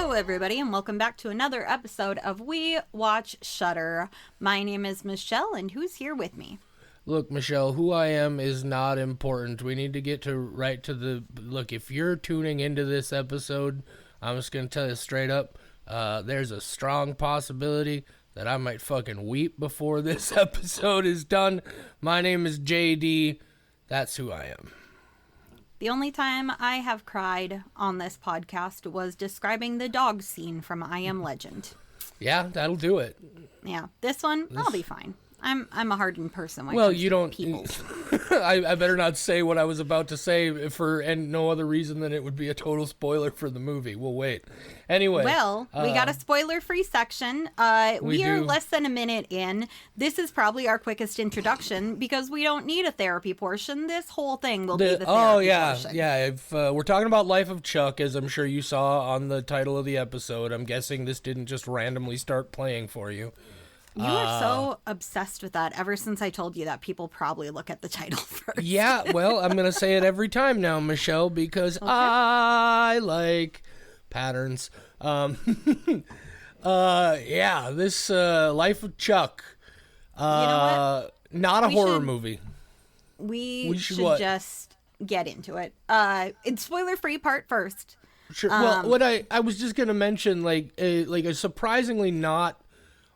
Hello, everybody, and welcome back to another episode of We Watch Shudder. My name is Michelle, and who's here with me? Look, Michelle, who I am is not important. We need to get right to the... Look, if you're tuning into this episode, I'm just going to tell you straight up, there's a strong possibility that I might fucking weep before this episode is done. My name is JD. That's who I am. The only time I have cried on this podcast was describing the dog scene from I Am Legend. Yeah, that'll do it. Yeah, this one, I'll be fine. I'm a hardened person. Well, you don't... People. I better not say what I was about to say and no other reason than it would be a total spoiler for the movie. We'll wait. Anyway. Well, we got a spoiler-free section. We are less than a minute in. This is probably our quickest introduction because we don't need a therapy portion. This whole thing will be the therapy portion. Yeah. If we're talking about Life of Chuck, as I'm sure you saw on the title of the episode, I'm guessing this didn't just randomly start playing for you. You are so obsessed with that ever since I told you that people probably look at the title first. Yeah, well, I'm going to say it every time now, Michelle, because okay. I like patterns. This Life of Chuck, you know what? Not a horror movie. We should just get into it. It's spoiler-free part first. Sure. Well, what I was just going to mention, like a surprisingly not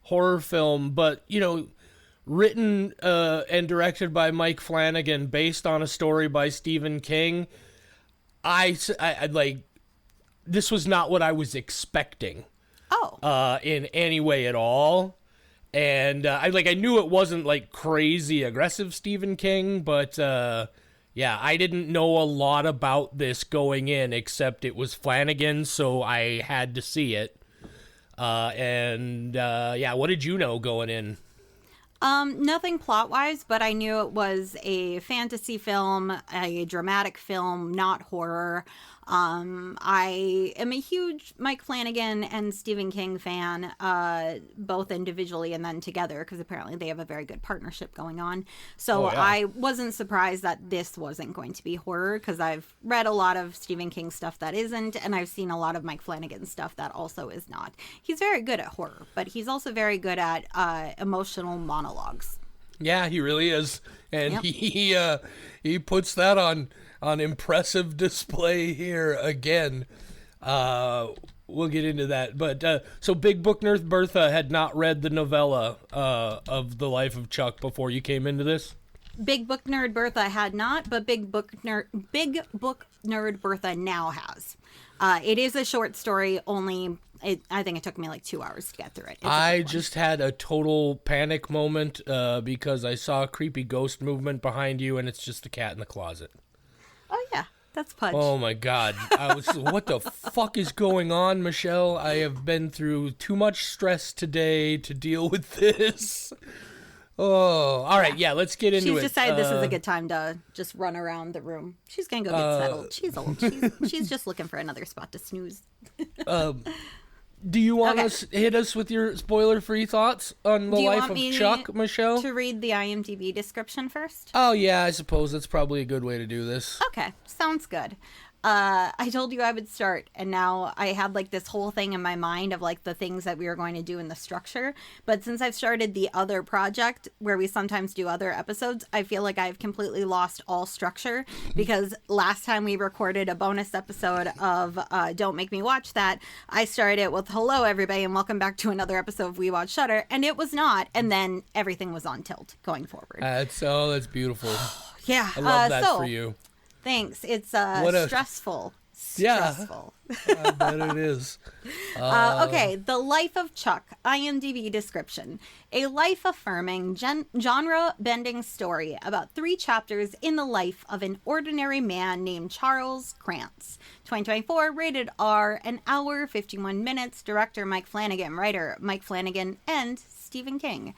horror film, but written and directed by Mike Flanagan, based on a story by Stephen King. I like, this was not what I was expecting. In any way at all, and I knew it wasn't like crazy aggressive Stephen King, but I didn't know a lot about this going in, except it was Flanagan, so I had to see it. What did you know going in? Nothing plot-wise, but I knew it was a fantasy film, a dramatic film, not horror. I am a huge Mike Flanagan and Stephen King fan, both individually and then together, because apparently they have a very good partnership going on. So I wasn't surprised that this wasn't going to be horror, because I've read a lot of Stephen King stuff that isn't, and I've seen a lot of Mike Flanagan stuff that also is not. He's very good at horror, but he's also very good at emotional monologues. Yeah, he really is, and he puts that on impressive display here again. We'll get into that, but so Big Book Nerd Bertha had not read the novella of The Life of Chuck before you came into this. Big Book Nerd Bertha had not, but Big Book Nerd Bertha now has. It is a short story, only I think it took me like 2 hours to get through it. I just had a total panic moment because I saw a creepy ghost movement behind you, and it's just the cat in the closet. Oh, yeah. That's Pudge. Oh, my God. I was, what the fuck is going on, Michelle? I have been through too much stress today to deal with this. Oh, all right. Yeah, let's get into it. She's decided this is a good time to just run around the room. She's going to go get settled. She's old. She's just looking for another spot to snooze. Do you want to hit us with your spoiler-free thoughts on The Life of Chuck, Michelle? To read the IMDb description first? Oh, yeah, I suppose that's probably a good way to do this. Okay, sounds good. I told you I would start, and now I had like this whole thing in my mind of like the things that we were going to do in the structure. But since I've started the other project where we sometimes do other episodes, I feel like I've completely lost all structure, because last time we recorded a bonus episode of Don't Make Me Watch That, I started it with hello everybody and welcome back to another episode of We Watch Shudder, and it was not, and then everything was on tilt going forward. That's beautiful. Yeah. I love that for you. Thanks. It's stressful. Stressful. I bet it is. Okay, The Life of Chuck, IMDb description. A life-affirming, genre-bending story about 3 chapters in the life of an ordinary man named Charles Krantz. 2024, rated R, an hour, 51 minutes, director Mike Flanagan, writer Mike Flanagan, and Stephen King.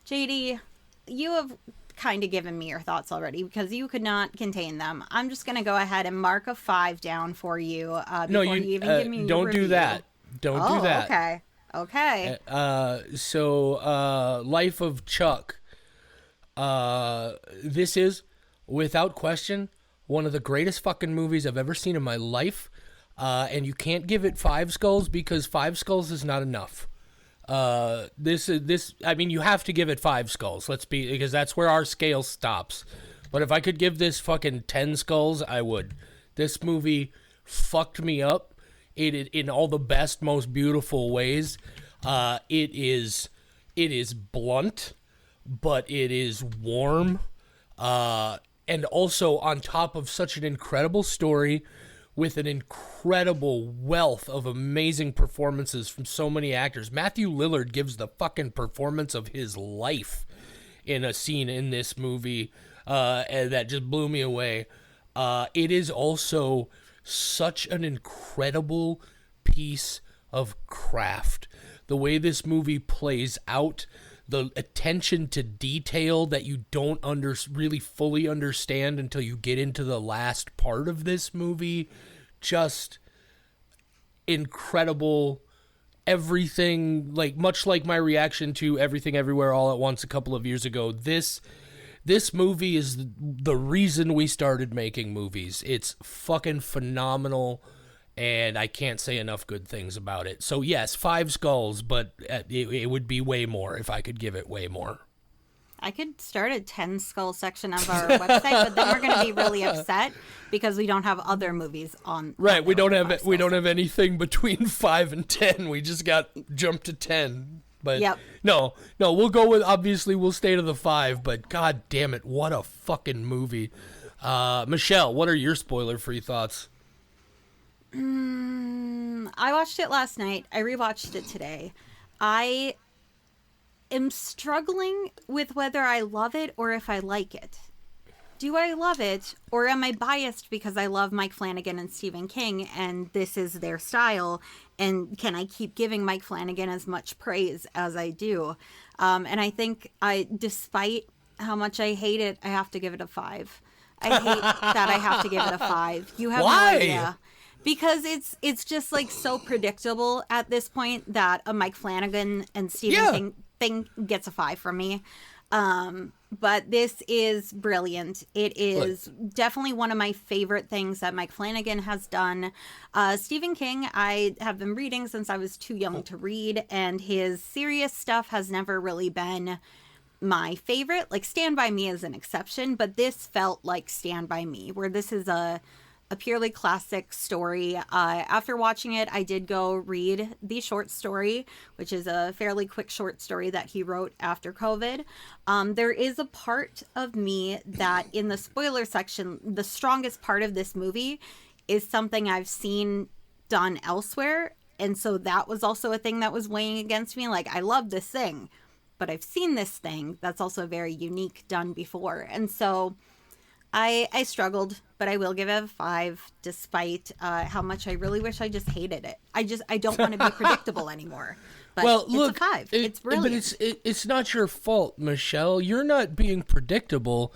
JD, you have kind of given me your thoughts already because you could not contain them. I'm just going to go ahead and mark a 5 down for you before you even give me don't your do review. that. Don't do that. Okay. So Life of Chuck. This is, without question, one of the greatest fucking movies I've ever seen in my life. and you can't give it 5 skulls because 5 skulls is not enough. This. I mean, you have to give it 5 skulls. Because that's where our scale stops. But if I could give this fucking 10 skulls, I would. This movie fucked me up. It in all the best, most beautiful ways. It is blunt, but it is warm. And also on top of such an incredible story with an incredible wealth of amazing performances from so many actors. Matthew Lillard gives the fucking performance of his life in a scene in this movie, and that just blew me away. It is also such an incredible piece of craft. The way this movie plays out, the attention to detail that you don't really fully understand until you get into the last part of this movie, just incredible. Everything, like much like my reaction to Everything Everywhere All at Once a couple of years ago, this movie is the reason we started making movies. It's fucking phenomenal, and I can't say enough good things about it. So yes, 5 skulls, but it would be way more if I could give it way more. I could start a 10 skull section of our website, but then we're going to be really upset because we don't have other movies on. Right, we don't have anything between 5 and 10. We just got jumped to 10. But yep. No, we'll go with, obviously we'll stay to the 5, but god damn it, what a fucking movie. Michelle, what are your spoiler-free thoughts? I watched it last night. I rewatched it today. I am struggling with whether I love it or if I like it. Do I love it, or am I biased because I love Mike Flanagan and Stephen King and this is their style, and can I keep giving Mike Flanagan as much praise as I do? And I think despite how much I hate it, I have to give it a 5. I hate that I have to give it a 5. You have Why? no idea. Because it's just like so predictable at this point that a Mike Flanagan and Stephen King thing gets a 5 from me. But this is brilliant. It is definitely one of my favorite things that Mike Flanagan has done. Stephen King, I have been reading since I was too young to read, and his serious stuff has never really been my favorite. Like Stand By Me is an exception, but this felt like Stand By Me, where this is a purely classic story. After watching it, I did go read the short story, which is a fairly quick short story that he wrote after COVID. There is a part of me that in the spoiler section, the strongest part of this movie is something I've seen done elsewhere. And so that was also a thing that was weighing against me. Like, I love this thing, but I've seen this thing that's also very unique done before. And so I struggled, but I will give it a 5, despite how much I really wish I just hated it. I don't want to be predictable anymore. But well, look, it's a 5. It's brilliant. But it's not your fault, Michelle. You're not being predictable.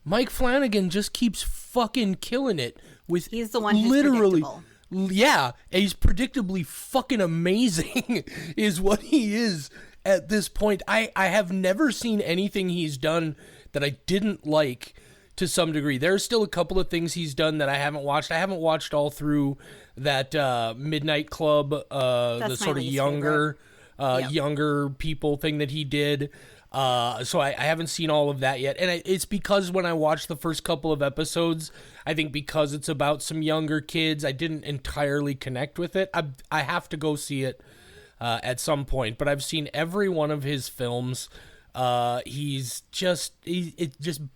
Mike Flanagan just keeps fucking killing it with. He's the one who's predictable. Yeah, he's predictably fucking amazing, is what he is at this point. I have never seen anything he's done that I didn't like. To some degree, there's still a couple of things he's done that I haven't watched. I haven't watched all through that Midnight Club, the sort of younger people thing that he did. So I haven't seen all of that yet, and it's because when I watched the first couple of episodes, I think because it's about some younger kids, I didn't entirely connect with it. I have to go see it at some point, but I've seen every one of his films. It's just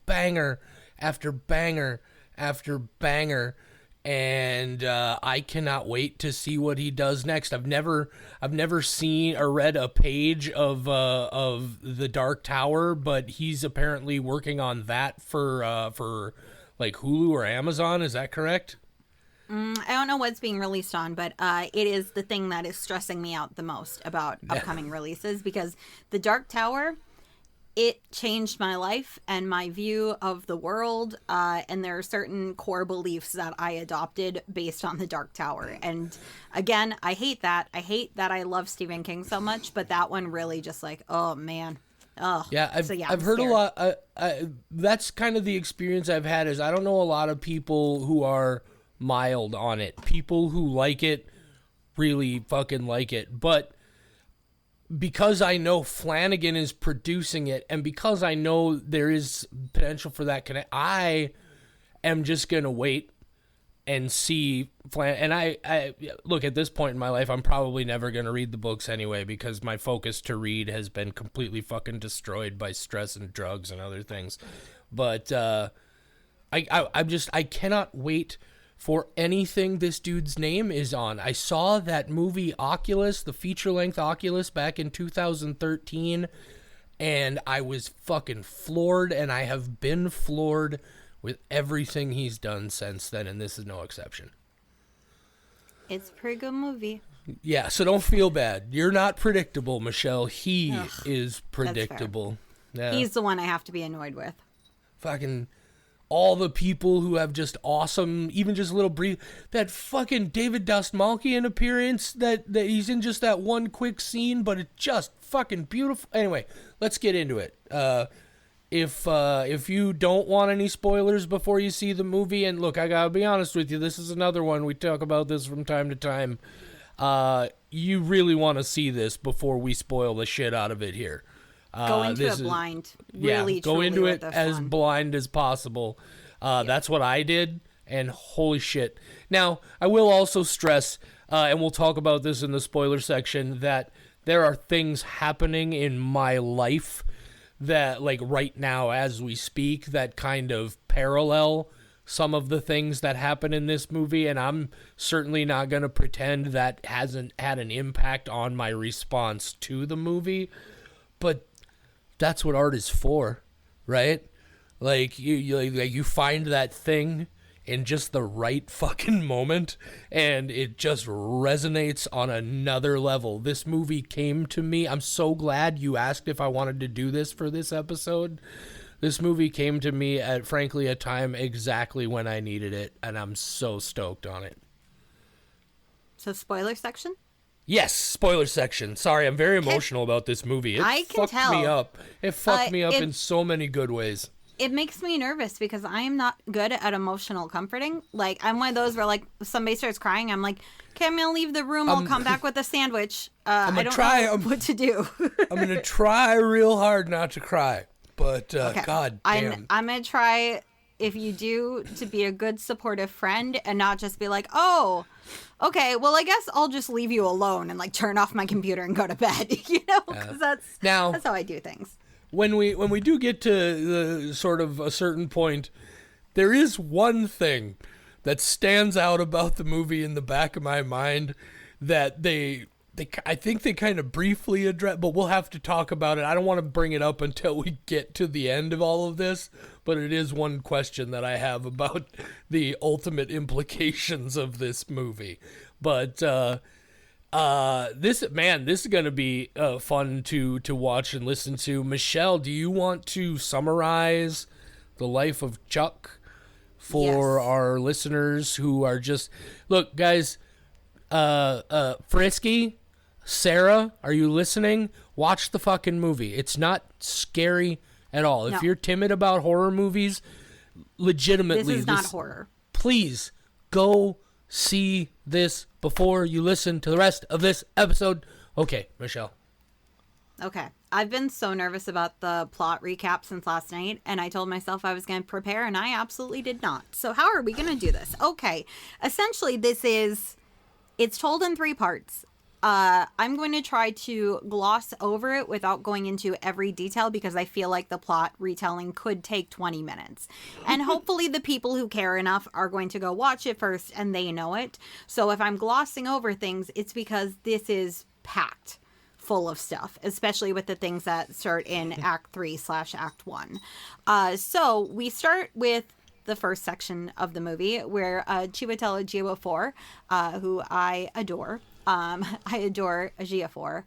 banger after banger after banger, and I cannot wait to see what he does next. I've never seen or read a page of The Dark Tower, but he's apparently working on that for like Hulu or Amazon. Is that correct? I don't know what's being released on, but it is the thing that is stressing me out the most about upcoming releases, because The Dark Tower, it changed my life and my view of the world, and there are certain core beliefs that I adopted based on The Dark Tower. And again, I hate that. I hate that I love Stephen King so much, but that one really just like, oh man. Oh, yeah, I've heard a lot. That's kind of the experience I've had. Is I don't know a lot of people who are mild on it. People who like it really fucking like it. But because I know Flanagan is producing it, and because I know there is potential for that connect, I am just gonna wait and see and I look, at this point in my life, I'm probably never gonna read the books anyway, because my focus to read has been completely fucking destroyed by stress and drugs and other things. But I cannot wait for anything this dude's name is on. I saw that movie Oculus, the feature-length Oculus, back in 2013, and I was fucking floored, and I have been floored with everything he's done since then, and this is no exception. It's a pretty good movie. Yeah, so don't feel bad. You're not predictable, Michelle. He is predictable. Yeah. He's the one I have to be annoyed with. Fucking all the people who have just awesome, even just little brief, that fucking David Dastmalchian appearance that he's in just that one quick scene, but it's just fucking beautiful. Anyway, let's get into it. If you don't want any spoilers before you see the movie, and look, I gotta be honest with you, this is another one, we talk about this from time to time. You really want to see this before we spoil the shit out of it here. Go into it blind. Really, go into it as fun. blind as possible. That's what I did, and holy shit. Now, I will also stress, and we'll talk about this in the spoiler section, that there are things happening in my life that, like right now as we speak, that kind of parallel some of the things that happen in this movie, and I'm certainly not going to pretend that hasn't had an impact on my response to the movie, but that's what art is for, right? Like you find that thing in just the right fucking moment, and it just resonates on another level. This movie came to me. I'm so glad you asked if I wanted to do this for this episode. This movie came to me at, frankly, a time exactly when I needed it, and I'm so stoked on it. So, spoiler section? Yes, spoiler section. Sorry, I'm very emotional about this movie. It fucked me up. It fucked me up in so many good ways. It makes me nervous because I am not good at emotional comforting. Like, I'm one of those where, like, if somebody starts crying, I'm like, okay, I'm going to leave the room. I'll come back with a sandwich. I don't know what to do. I'm going to try real hard not to cry. But, okay. God damn. I'm going to try, if you do, to be a good supportive friend and not just be like, oh, okay, well, I guess I'll just leave you alone and, like, turn off my computer and go to bed, you know? Because that's how I do things. When we do get to the sort of a certain point, there is one thing that stands out about the movie in the back of my mind that I think they kind of briefly address, but we'll have to talk about it. I don't want to bring it up until we get to the end of all of this, but it is one question that I have about the ultimate implications of this movie. But this is going to be fun to watch and listen to. Michelle, do you want to summarize the life of Chuck for our listeners who are just... Look, guys, Frisky, Sarah, are you listening? Watch the fucking movie. It's not scary at all. No. If you're timid about horror movies, legitimately... This is not horror. Please, go see this before you listen to the rest of this episode. Okay, Michelle. Okay. I've been so nervous about the plot recap since last night, and I told myself I was going to prepare, and I absolutely did not. So how are we going to do this? Okay. Essentially, it's told in 3 parts. I'm going to try to gloss over it without going into every detail because I feel like the plot retelling could take 20 minutes. And hopefully the people who care enough are going to go watch it first and they know it. So if I'm glossing over things, it's because this is packed full of stuff, especially with the things that start in Act 3/Act 1. So we start with the first section of the movie where Chiwetel Ejiofor, who I adore, Ejiofor,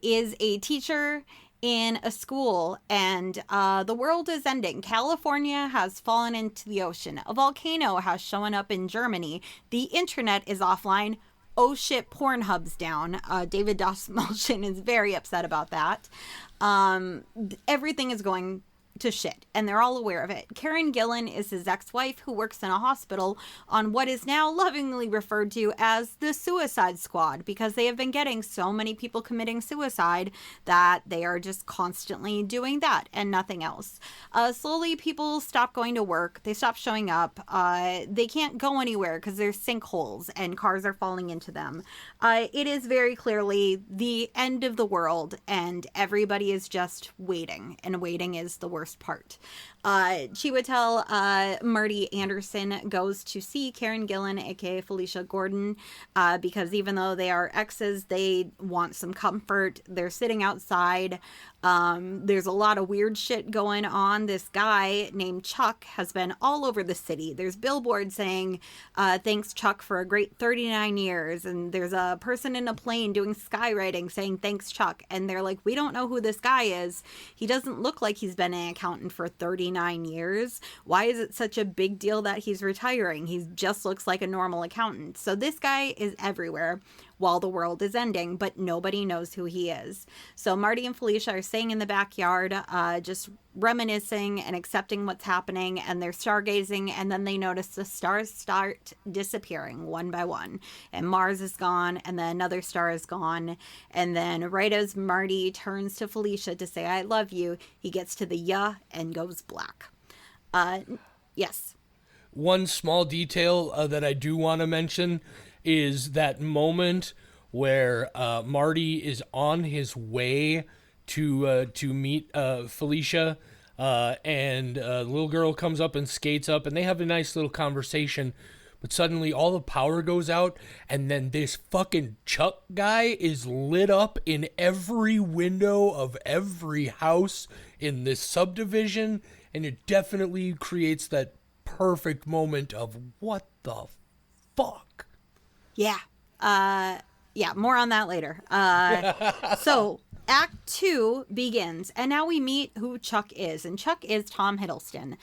is a teacher in a school, and the world is ending. California has fallen into the ocean. A volcano has shown up in Germany. The internet is offline. Oh shit, Pornhub's down. David Dastmalchian is very upset about that. Everything is going to shit, and they're all aware of it. Karen Gillan is his ex-wife who works in a hospital on what is now lovingly referred to as the Suicide Squad, because they have been getting so many people committing suicide that they are just constantly doing that and nothing else. Slowly, people stop going to work. They stop showing up. They can't go anywhere because there's sinkholes and cars are falling into them. It is very clearly the end of the world, and everybody is just waiting, and waiting is the worst part. Chiwetel Marty Anderson goes to see Karen Gillan, aka Felicia Gordon, because even though they are exes, they want some comfort. They're sitting outside. There's a lot of weird shit going on. This guy named Chuck has been all over the city. There's billboards saying, thanks Chuck for a great 39 years. And there's a person in a plane doing skywriting saying, thanks Chuck. And they're like, we don't know who this guy is. He doesn't look like he's been an accountant for 39 years. Why is it such a big deal that he's retiring? He just looks like a normal accountant. So this guy is everywhere while the world is ending, but nobody knows who he is. So Marty and Felicia are staying in the backyard, just reminiscing and accepting what's happening, and they're stargazing, and then they notice the stars start disappearing one by one, and Mars is gone, and then another star is gone, and then right as Marty turns to Felicia to say, I love you, he gets to the yeah and goes black. Yes. One small detail that I do want to mention is that moment where Marty is on his way to meet Felicia, and the little girl comes up and skates up, and they have a nice little conversation, but suddenly all the power goes out, and then this fucking Chuck guy is lit up in every window of every house in this subdivision, and it definitely creates that perfect moment of what the fuck. Yeah. Yeah, more on that later. So Act 2 begins, and now we meet who Chuck is. And Chuck is Tom Hiddleston,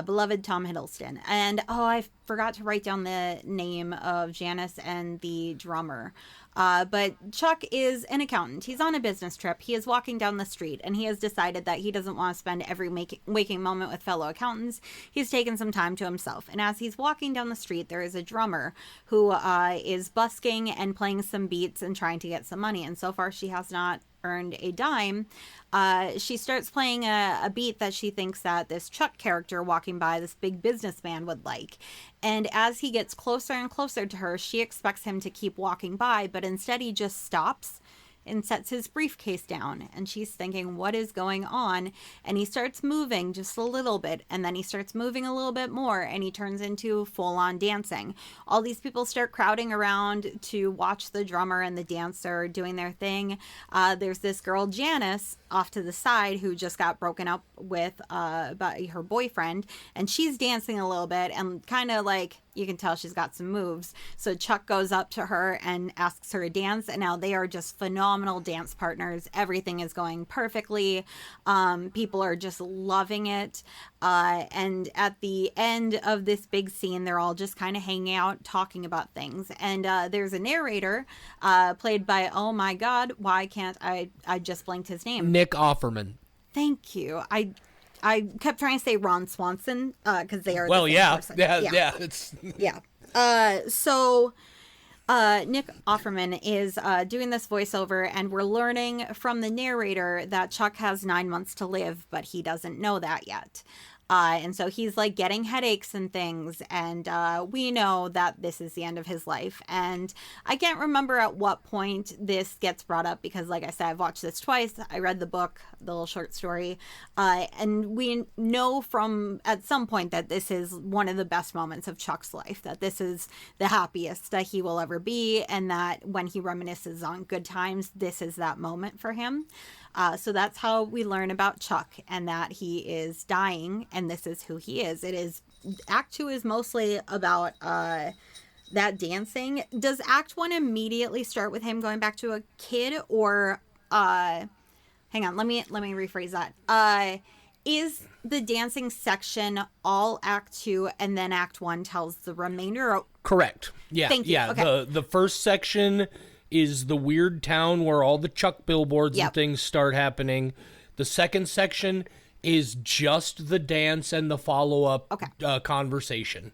beloved Tom Hiddleston. And, I forgot to write down the name of Janice and the drummer. But Chuck is an accountant. He's on a business trip. He is walking down the street, and he has decided that he doesn't want to spend every waking moment with fellow accountants. He's taken some time to himself. And as he's walking down the street, there is a drummer who is busking and playing some beats and trying to get some money. And so far, she has not earned a dime. She starts playing a beat that she thinks that this Chuck character walking by, this big businessman, would like. And as he gets closer and closer to her, she expects him to keep walking by, but instead he just stops and sets his briefcase down. And she's thinking, what is going on? And he starts moving just a little bit, and then he starts moving a little bit more, and he turns into full-on dancing. All these people start crowding around to watch the drummer and the dancer doing their thing. There's this girl, Janice, off to the side, who just got broken up with by her boyfriend, and she's dancing a little bit, and kind of like, you can tell she's got some moves. So Chuck goes up to her and asks her to dance, and now they are just phenomenal dance partners. Everything is going perfectly. People are just loving it. And at the end of this big scene, they're all just kind of hanging out, talking about things. And there's a narrator played by, oh my God, why can't I just blanked his name. Nick Offerman. Thank you. I kept trying to say Ron Swanson because they are well, the same yeah, person. yeah, it's yeah. So Nick Offerman is doing this voiceover, and we're learning from the narrator that Chuck has 9 months to live, but he doesn't know that yet. And so he's like getting headaches and things, and we know that this is the end of his life. And I can't remember at what point this gets brought up because, like I said, I've watched this twice. I read the book, the little short story, and we know from at some point that this is one of the best moments of Chuck's life, that this is the happiest that he will ever be, and that when he reminisces on good times, this is that moment for him. So that's how we learn about Chuck, and that he is dying, and this is who he is. It is Act 2 is mostly about that dancing. Does Act 1 immediately start with him going back to a kid, or hang on, let me rephrase that. Is the dancing section all Act 2, and then Act 1 tells the remainder? Correct. Yeah. Thank you. Yeah. Okay. The first section is the weird town where all the Chuck billboards and things start happening. The second section is just the dance and the follow-up Okay. conversation.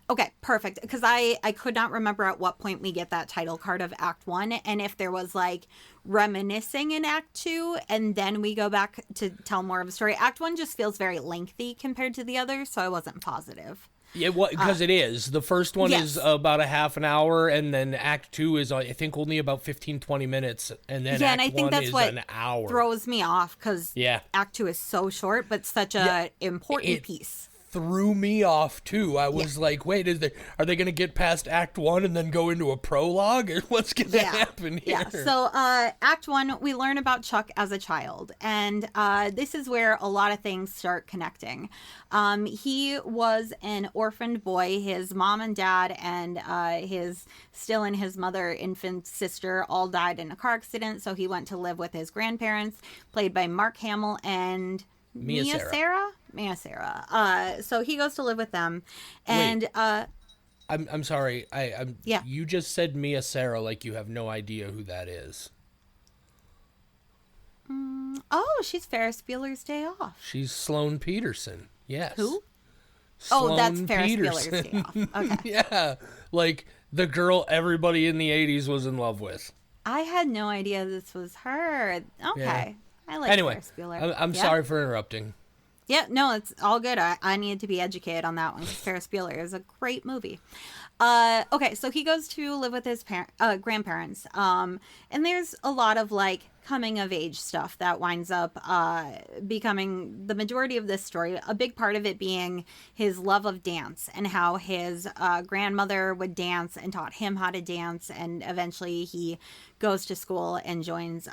Okay, perfect. Because I could not remember at what point we get that title card of Act 1, and if there was like reminiscing in Act 2, and then we go back to tell more of a story. Act 1 just feels very lengthy compared to the others, so I wasn't positive. Yeah, because it is. The first one yes. is about a half an hour, and then Act 2 is, I think, only about 15, 20 minutes, and then Yeah, Act and I think 1 that's is what an hour. throws me off, because Yeah. Act 2 is so short, but such a important it- piece. Threw me off too. I was like, "Wait, are they going to get past Act 1 and then go into a prologue? What's going to happen here?" Yeah. So, Act 1, we learn about Chuck as a child, and this is where a lot of things start connecting. He was an orphaned boy. His mom and dad and his mother, infant sister, all died in a car accident. So he went to live with his grandparents, played by Mark Hamill and Mia Sara. So he goes to live with them, and Wait. I'm sorry. Yeah. You just said Mia Sara like you have no idea who that is. oh, she's Ferris Bueller's Day Off. She's Sloane Peterson. Yes. Who? That's Sloane Ferris Peterson. Bueller's Day Off. Okay. Yeah, like the girl everybody in the 80s was in love with. I had no idea this was her. Okay. Yeah. I like Anyway, Ferris Bueller. I'm Yeah. sorry for interrupting. Yeah, no, it's all good. I needed to be educated on that one because Ferris Bueller is a great movie. Okay, so he goes to live with his grandparents. And there's a lot of like coming of age stuff that winds up becoming the majority of this story. A big part of it being his love of dance and how his grandmother would dance and taught him how to dance. And eventually he goes to school and joins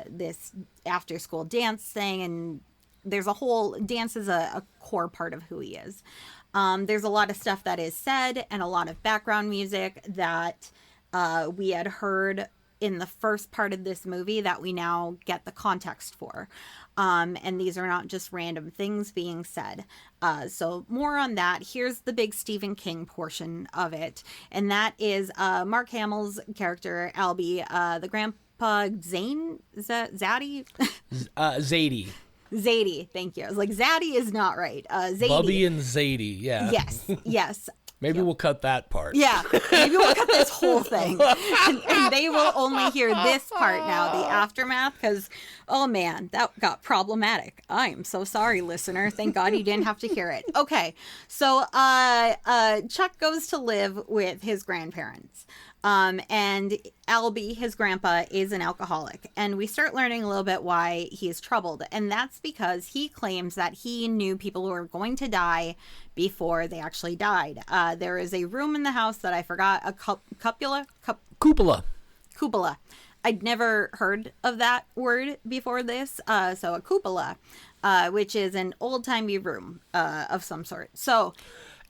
this after school dance thing, and there's a whole dance is a core part of who he is. There's a lot of stuff that is said and a lot of background music that we had heard in the first part of this movie that we now get the context for. And these are not just random things being said. So more on that. Here's the big Stephen King portion of it. And that is Mark Hamill's character, Albie, the grandpa Zane, Zadie? Zadie. Zadie, thank you. I was like, Zadie is not right. Zadie. Bubby and Zadie, yeah. Yes. Maybe we'll cut that part. Yeah, maybe we'll cut this whole thing. And they will only hear this part now, the aftermath, because, oh man, that got problematic. I am so sorry, listener. Thank God you didn't have to hear it. Okay, so Chuck goes to live with his grandparents. And Albie, his grandpa, is an alcoholic. And we start learning a little bit why he is troubled. And that's because he claims that he knew people who were going to die before they actually died. There is a room in the house that I forgot, a cupola? Cupola. I'd never heard of that word before this. So a cupola, which is an old-timey room of some sort. So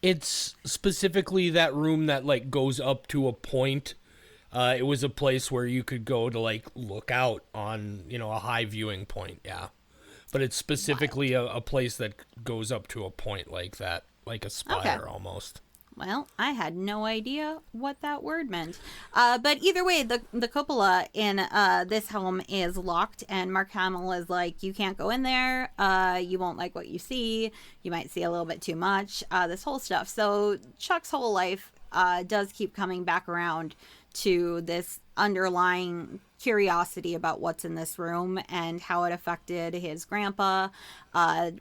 it's specifically that room that like goes up to a point. It was a place where you could go to like look out on, a high viewing point. Yeah. But it's specifically a place that goes up to a point like that, like a spire almost. Well, I had no idea what that word meant. But either way, the cupola in this home is locked, and Mark Hamill is like, you can't go in there. You won't like what you see. You might see a little bit too much. This whole stuff. So Chuck's whole life does keep coming back around to this underlying curiosity about what's in this room and how it affected his grandpa.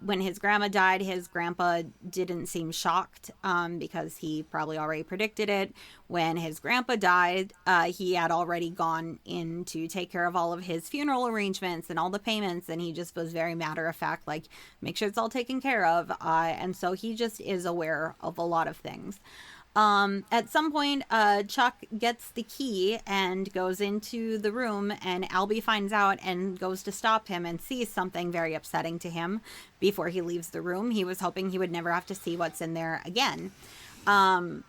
When his grandma died, his grandpa didn't seem shocked because he probably already predicted it. When his grandpa died, he had already gone in to take care of all of his funeral arrangements and all the payments, and he just was very matter of fact, like, make sure it's all taken care of. And so he just is aware of a lot of things. At some point, Chuck gets the key and goes into the room, and Albie finds out and goes to stop him and sees something very upsetting to him before he leaves the room. He was hoping he would never have to see what's in there again.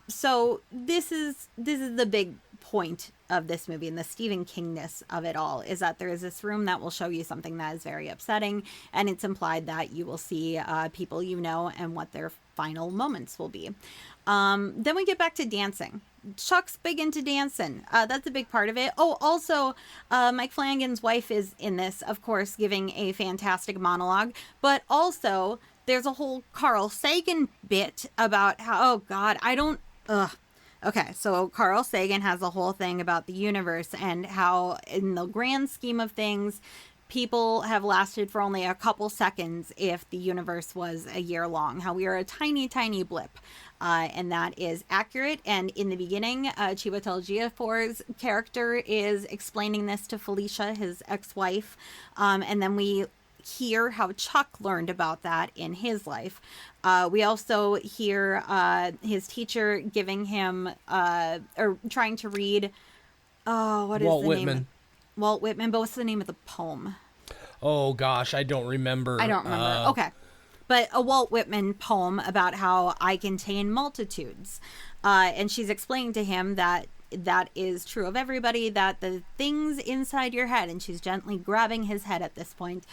So this is the big point of this movie and the Stephen Kingness of it all is that there is this room that will show you something that is very upsetting, and it's implied that you will see people you know and what their final moments will be. Then we get back to dancing. Chuck's big into dancing. That's a big part of it. Oh, also, Mike Flanagan's wife is in this, of course, giving a fantastic monologue. But also, there's a whole Carl Sagan bit about how, oh, God, I don't, ugh. Okay, so Carl Sagan has a whole thing about the universe and how, in the grand scheme of things, people have lasted for only a couple seconds if the universe was a year long. How we are a tiny, tiny blip. And that is accurate. And in the beginning, Chiwetel Ejiofor's character is explaining this to Felicia, his ex-wife. And then we hear how Chuck learned about that in his life. We also hear his teacher giving him, or trying to read, what is Walt the Whitman. name? Walt Whitman, but what's the name of the poem? Oh, gosh, I don't remember. Okay. But a Walt Whitman poem about how I contain multitudes. And she's explaining to him that that is true of everybody, that the things inside your head, and she's gently grabbing his head at this point.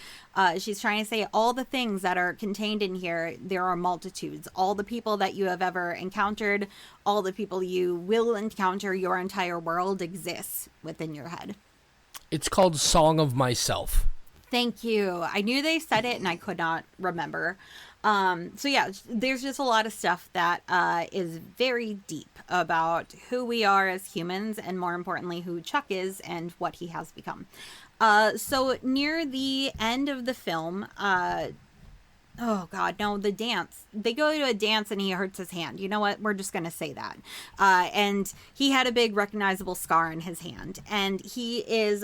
She's trying to say all the things that are contained in here, there are multitudes. All the people that you have ever encountered, all the people you will encounter, your entire world exists within your head. It's called Song of Myself. Thank you. I knew they said it and I could not remember. So yeah, there's just a lot of stuff that is very deep about who we are as humans, and more importantly, who Chuck is and what he has become. So near the end of the film, oh God, no, the dance. They go to a dance and he hurts his hand. You know what? We're just going to say that. And he had a big recognizable scar on his hand. And he is,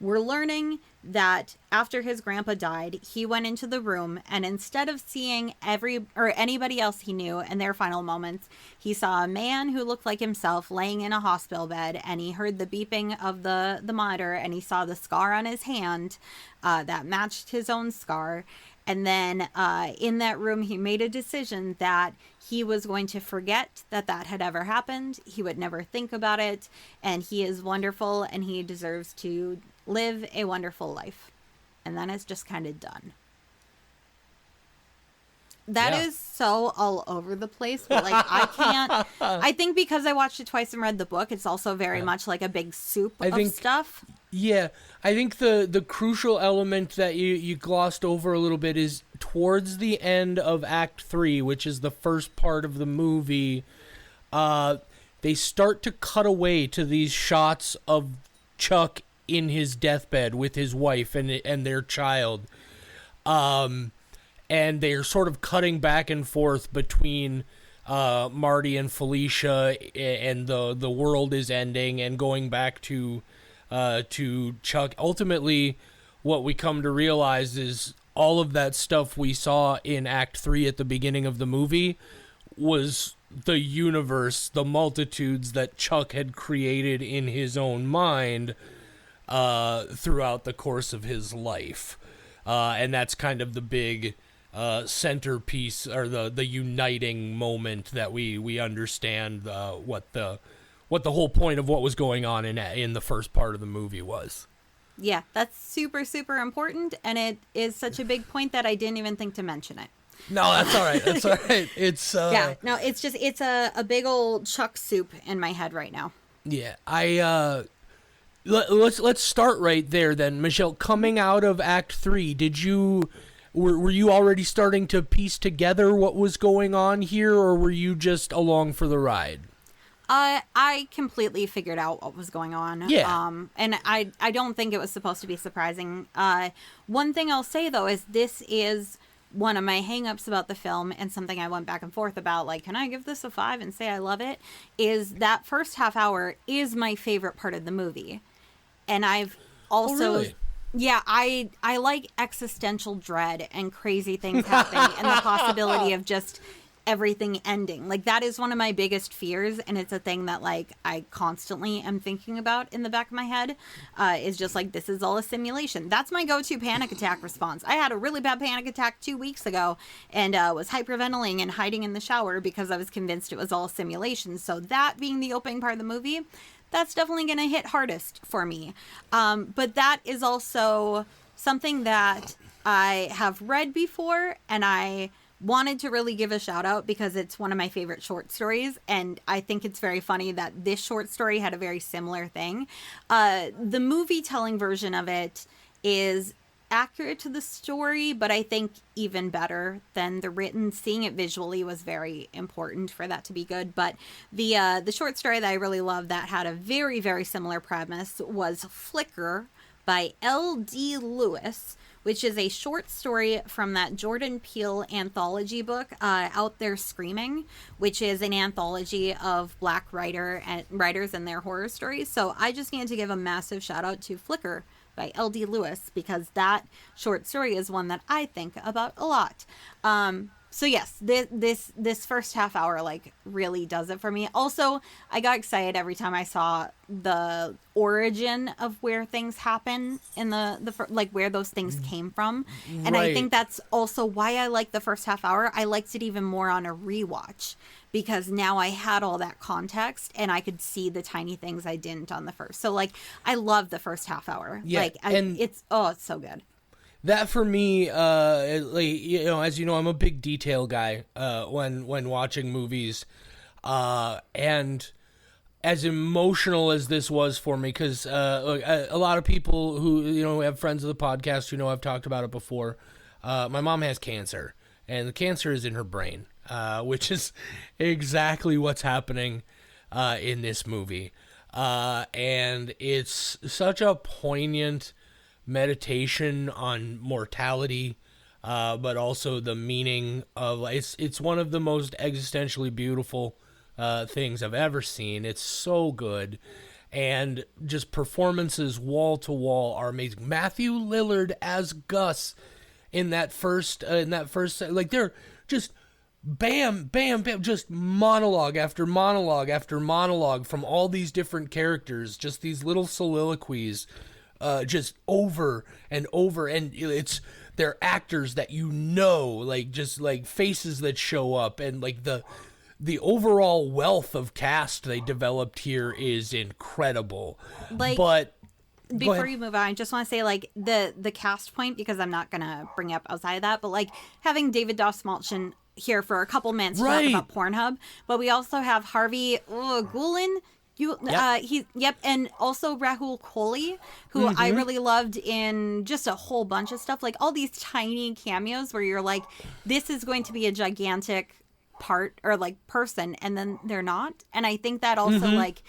we're learning that after his grandpa died, he went into the room, and instead of seeing anybody else he knew in their final moments, he saw a man who looked like himself laying in a hospital bed, and he heard the beeping of the monitor, and he saw the scar on his hand that matched his own scar. And then in that room, he made a decision that he was going to forget that had ever happened. He would never think about it. And he is wonderful, and he deserves to live a wonderful life. And then it's just kind of done. That is so all over the place. But like, I can't. I think because I watched it twice and read the book, it's also very much like a big soup of stuff. Yeah, I think the crucial element that you glossed over a little bit is towards the end of Act 3, which is the first part of the movie, they start to cut away to these shots of Chuck in his deathbed with his wife and their child. And they're sort of cutting back and forth between Marty and Felicia, and the world is ending, and going back to Chuck. Ultimately, what we come to realize is all of that stuff we saw in Act 3 at the beginning of the movie was the universe, the multitudes that Chuck had created in his own mind throughout the course of his life. And that's kind of the big centerpiece, or the uniting moment that we understand what the whole point of what was going on in the first part of the movie was. Yeah, that's super, super important, and it is such a big point that I didn't even think to mention it. No, that's all right. That's all right. It's it's a big old Chuck soup in my head right now. Yeah, let's start right there then, Michelle. Coming out of Act 3, were you already starting to piece together what was going on here, or were you just along for the ride? I completely figured out what was going on. Yeah. And I don't think it was supposed to be surprising. One thing I'll say, though, is this is one of my hangups about the film, and something I went back and forth about, like, can I give this a 5 and say I love it, is that first half hour is my favorite part of the movie. And I've also... Oh, really? Yeah, I like existential dread and crazy things happening and the possibility of just everything ending. Like, that is one of my biggest fears, and it's a thing that, like, I constantly am thinking about in the back of my head, is just like, this is all a simulation. That's my go-to panic attack response. I had a really bad panic attack 2 weeks ago, and was hyperventilating and hiding in the shower because I was convinced it was all a simulation. So that being the opening part of the movie, that's definitely going to hit hardest for me. But that is also something that I have read before, and I wanted to really give a shout out because it's one of my favorite short stories, and I think it's very funny that this short story had a very similar thing. The movie telling version of it is accurate to the story, but I think even better than the written. Seeing it visually was very important for that to be good. But the short story that I really loved that had a very, very similar premise was Flicker by L.D. Lewis, which is a short story from that Jordan Peele anthology book, Out There Screaming, which is an anthology of Black writers and their horror stories. So I just need to give a massive shout out to Flicker by L.D. Lewis, because that short story is one that I think about a lot. So yes, this first half hour like really does it for me. Also, I got excited every time I saw the origin of where things happen in the like where those things came from, and I think that's also why I like the first half hour. I liked it even more on a rewatch because now I had all that context and I could see the tiny things I didn't on the first. So like I love the first half hour. Yeah, like it's so good. That for me, as you know, I'm a big detail guy when watching movies, and as emotional as this was for me, because a lot of people who have friends of the podcast who know I've talked about it before. My mom has cancer, and the cancer is in her brain, which is exactly what's happening in this movie, and it's such a poignant meditation on mortality, but also the meaning of it's one of the most existentially beautiful things I've ever seen. It's so good, and just performances wall to wall are amazing. Matthew Lillard as Gus in that first like they're just bam bam bam, just monologue after monologue after monologue from all these different characters, just these little soliloquies. Just over and over, and they're actors that like just like faces that show up, and like the overall wealth of cast they developed here is incredible. But before you move on, I just want to say like the cast point, because I'm not gonna bring up outside of that, but like having David Dastmalchian here for a couple minutes to talk about Pornhub, but we also have Harvey Gulen. And also Rahul Kohli, who I really loved in just a whole bunch of stuff, like all these tiny cameos where you're like, this is going to be a gigantic part or like person, and then they're not. And I think that also like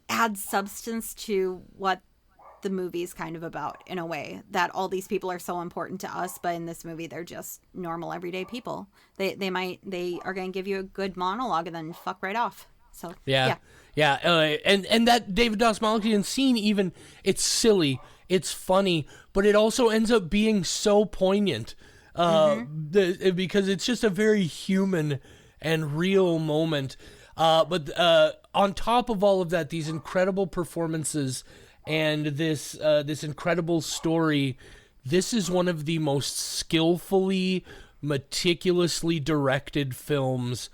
adds substance to what the movie's kind of about, in a way, that all these people are so important to us, but in this movie they're just normal everyday people. They are going to give you a good monologue and then fuck right off. So yeah. And that David Dastmalchian scene, even, it's silly, it's funny, but it also ends up being so poignant because it's just a very human and real moment. But on top of all of that, these incredible performances and this incredible story, this is one of the most skillfully, meticulously directed films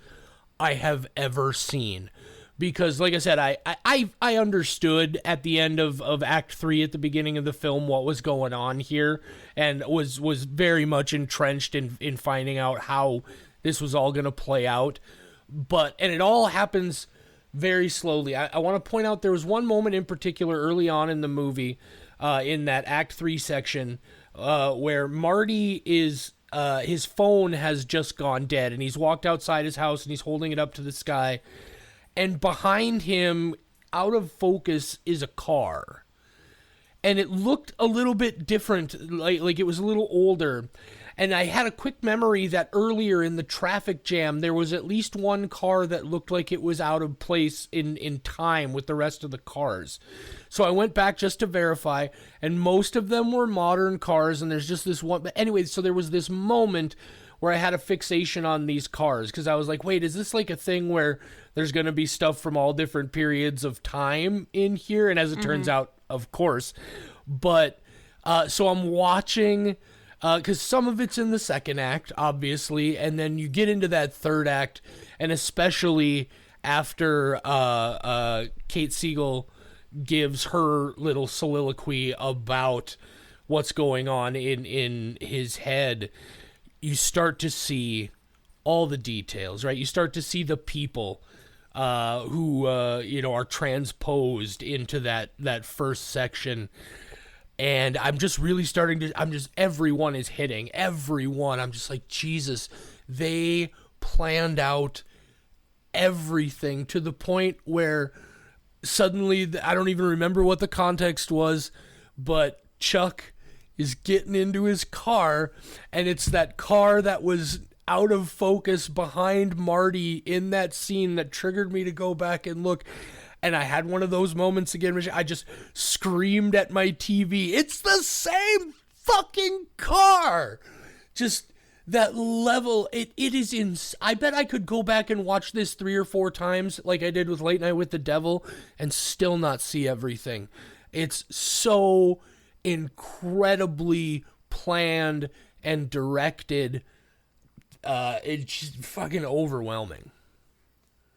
I have ever seen. Because, like I said, I understood at the end of Act 3 at the beginning of the film what was going on here, and was very much entrenched in finding out how this was all going to play out. And it all happens very slowly. I want to point out there was one moment in particular early on in the movie, in that Act 3 section, where Marty is... his phone has just gone dead, and he's walked outside his house and he's holding it up to the sky, and behind him, out of focus, is a car, and it looked a little bit different, like it was a little older. And I had a quick memory that earlier in the traffic jam there was at least one car that looked like it was out of place in time with the rest of the cars. So I went back just to verify, and most of them were modern cars, and there's just this one. But anyway, so there was this moment where I had a fixation on these cars, because I was like, wait, is this like a thing where there's going to be stuff from all different periods of time in here? And as it turns out, of course. But so I'm watching... because some of it's in the second act, obviously, and then you get into that third act, and especially after Kate Siegel gives her little soliloquy about what's going on in his head, you start to see all the details, right? You start to see the people who are transposed into that first section. And I'm just really everyone is hitting. Everyone. I'm just like, Jesus, they planned out everything to the point where suddenly, I don't even remember what the context was, but Chuck is getting into his car, and it's that car that was out of focus behind Marty in that scene that triggered me to go back and look. And I had one of those moments again, which I just screamed at my TV. It's the same fucking car. Just that level. It is I bet I could go back and watch this 3 or 4 times like I did with Late Night with the Devil and still not see everything. It's so incredibly planned and directed. It's just fucking overwhelming.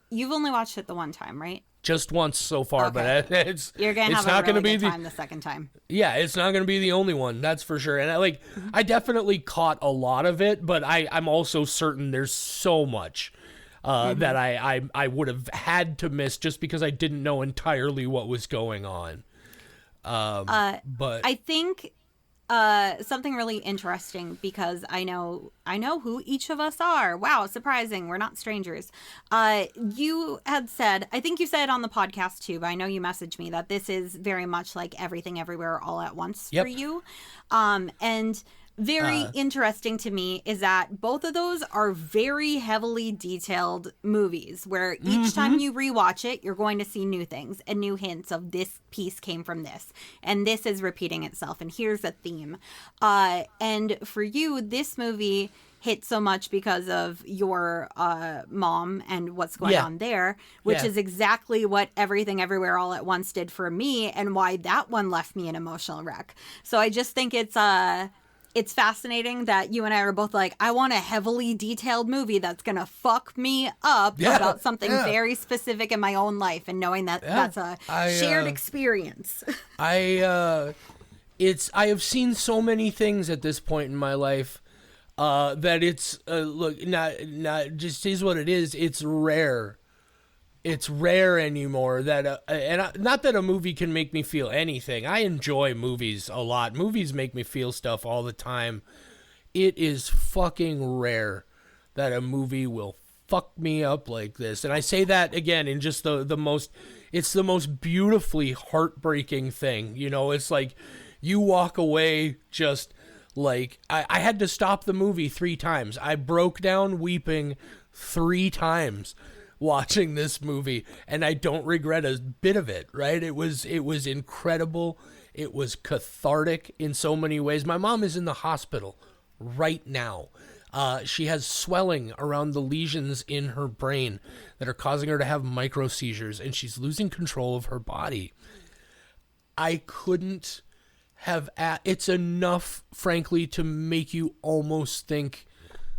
You've only watched it the one time, right? Just once so far, okay. But you're gonna have a really good time the second time. Yeah, it's not gonna be the only one, that's for sure. And I definitely caught a lot of it, but I'm also certain there's so much that I would have had to miss just because I didn't know entirely what was going on. But I think something really interesting, because I know who each of us are. Wow, surprising. We're not strangers. You had said, I think you said on the podcast too, but I know you messaged me that this is very much like Everything Everywhere All at Once for you. And very interesting to me is that both of those are very heavily detailed movies where each time you rewatch it, you're going to see new things and new hints of this piece came from this, and this is repeating itself, and here's a theme. And for you, this movie hit so much because of your mom and what's going on there, which is exactly what Everything Everywhere All at Once did for me, and why that one left me an emotional wreck. So I just think it's fascinating that you and I are both like, I want a heavily detailed movie that's going to fuck me up about something very specific in my own life, and knowing that that's a shared experience. I have seen so many things at this point in my life that it's, look, not just is what it is. It's rare. It's rare anymore that, not that a movie can make me feel anything. I enjoy movies a lot. Movies make me feel stuff all the time. It is fucking rare that a movie will fuck me up like this. And I say that again in just it's the most beautifully heartbreaking thing. It's like you walk away just like, I had to stop the movie 3 times. I broke down weeping 3 times watching this movie, and I don't regret a bit of it, right? It was incredible. It was cathartic in so many ways. My mom is in the hospital right now. She has swelling around the lesions in her brain that are causing her to have micro seizures, and she's losing control of her body. I couldn't have it's enough, frankly, to make you almost think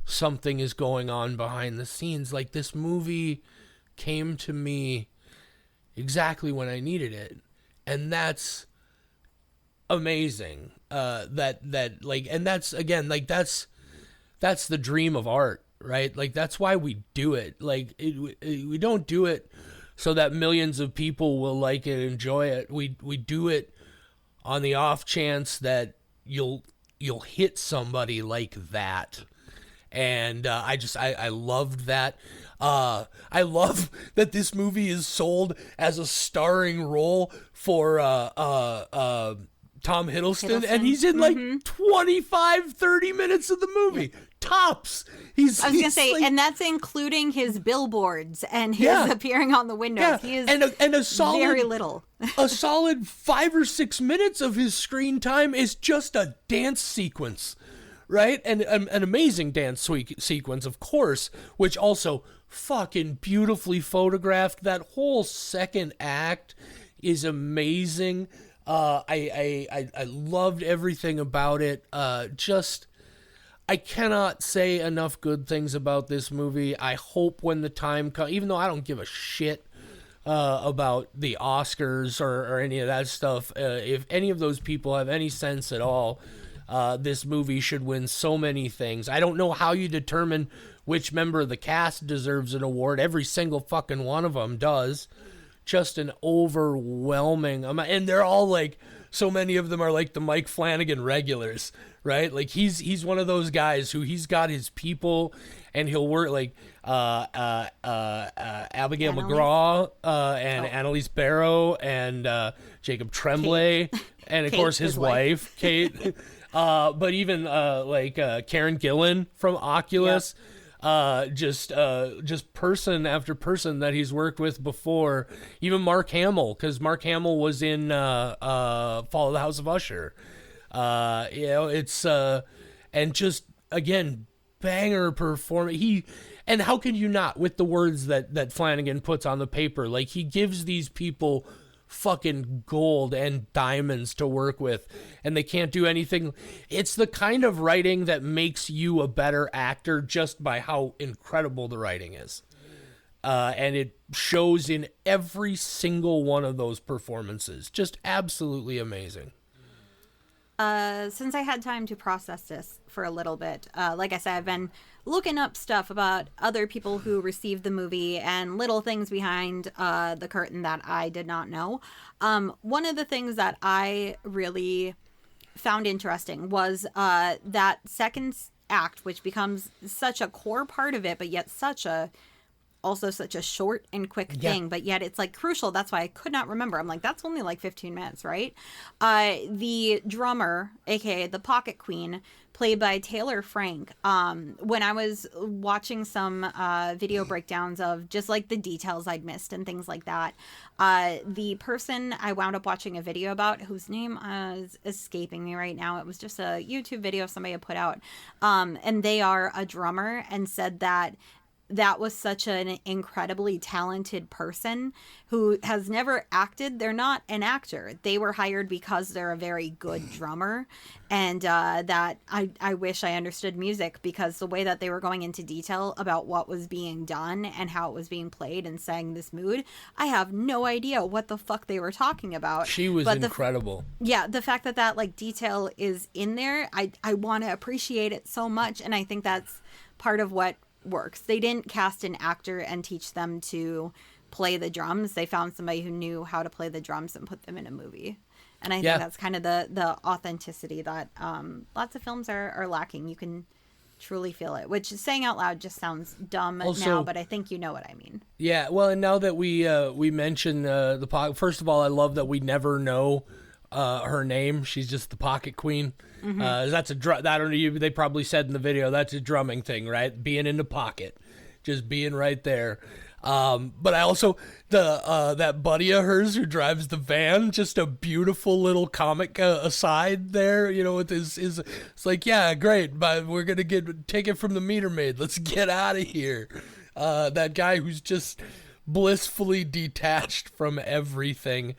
something is going on behind the scenes. Like, this movie came to me exactly when I needed it, and that's amazing. And that's, again, like, that's the dream of art, right? Like, that's why we do it. Like, we don't do it so that millions of people will like it, enjoy it. We do it on the off chance that you'll hit somebody like that. And I loved that. I love that this movie is sold as a starring role for Tom Hiddleston, and he's in like 25-30 minutes of the movie. Tops. I was going to say, like, and that's including his billboards and his appearing on the windows. Yeah. He is and a solid, very little. A solid 5 or 6 minutes of his screen time is just a dance sequence, right? And an amazing dance sequence, of course, which also fucking beautifully photographed. That whole second act is amazing. I loved everything about it. I cannot say enough good things about this movie. I hope when the time comes, even though I don't give a shit about the Oscars or any of that stuff. If any of those people have any sense at all, this movie should win so many things. I don't know how you determine which member of the cast deserves an award. Every single fucking one of them does. Just an overwhelming amount. And they're all like, so many of them are like the Mike Flanagan regulars, right? Like he's one of those guys who he's got his people and he'll work like Abigail McGraw and Annalise Barrow and Jacob Tremblay and of Kate, course his wife, Kate. But even Karen Gillan from Oculus. Yep. Just person after person that he's worked with before. Even Mark Hamill, because Mark Hamill was in Fall of the House of Usher. It's and just again banger performance. And how can you not with the words that Flanagan puts on the paper? Like he gives these people fucking gold and diamonds to work with, and they can't do anything. It's the kind of writing that makes you a better actor just by how incredible the writing is, and it shows in every single one of those performances. Just absolutely amazing. Since I had time to process this for a little bit, like I said, I've been looking up stuff about other people who received the movie and little things behind the curtain that I did not know. One of the things that I really found interesting was that second act, which becomes such a core part of it, but yet such a short and quick thing, but yet it's like crucial. That's why I could not remember. I'm like, that's only like 15 minutes, right? The drummer, aka the Pocket Queen, played by Taylor Frank. When I was watching some video breakdowns of just like the details I'd missed and things like that, the person I wound up watching a video about, whose name is escaping me right now, it was just a YouTube video somebody had put out, and they are a drummer, and said that was such an incredibly talented person who has never acted. They're not an actor. They were hired because they're a very good drummer. And that I wish I understood music, because the way that they were going into detail about what was being done and how it was being played and sang this mood, I have no idea what the fuck they were talking about. She was incredible. The fact that like detail is in there, I want to appreciate it so much. And I think that's part of what works. They didn't cast an actor and teach them to play the drums. They found somebody who knew how to play the drums and put them in a movie. And I think that's kind of the authenticity that lots of films are lacking. You can truly feel it, which saying out loud just sounds dumb now, but I think you know what I mean. Yeah, well, and now that we mention the pocket, first of all, I love that we never know her name. She's just the Pocket Queen. Mm-hmm. That's I don't know. They probably said in the video that's a drumming thing, right? Being in the pocket, just being right there. But I also that buddy of hers who drives the van, just a beautiful little comic aside there. You know, with his it's like, yeah, great, but we're gonna take it from the meter maid. Let's get out of here. That guy who's just blissfully detached from everything.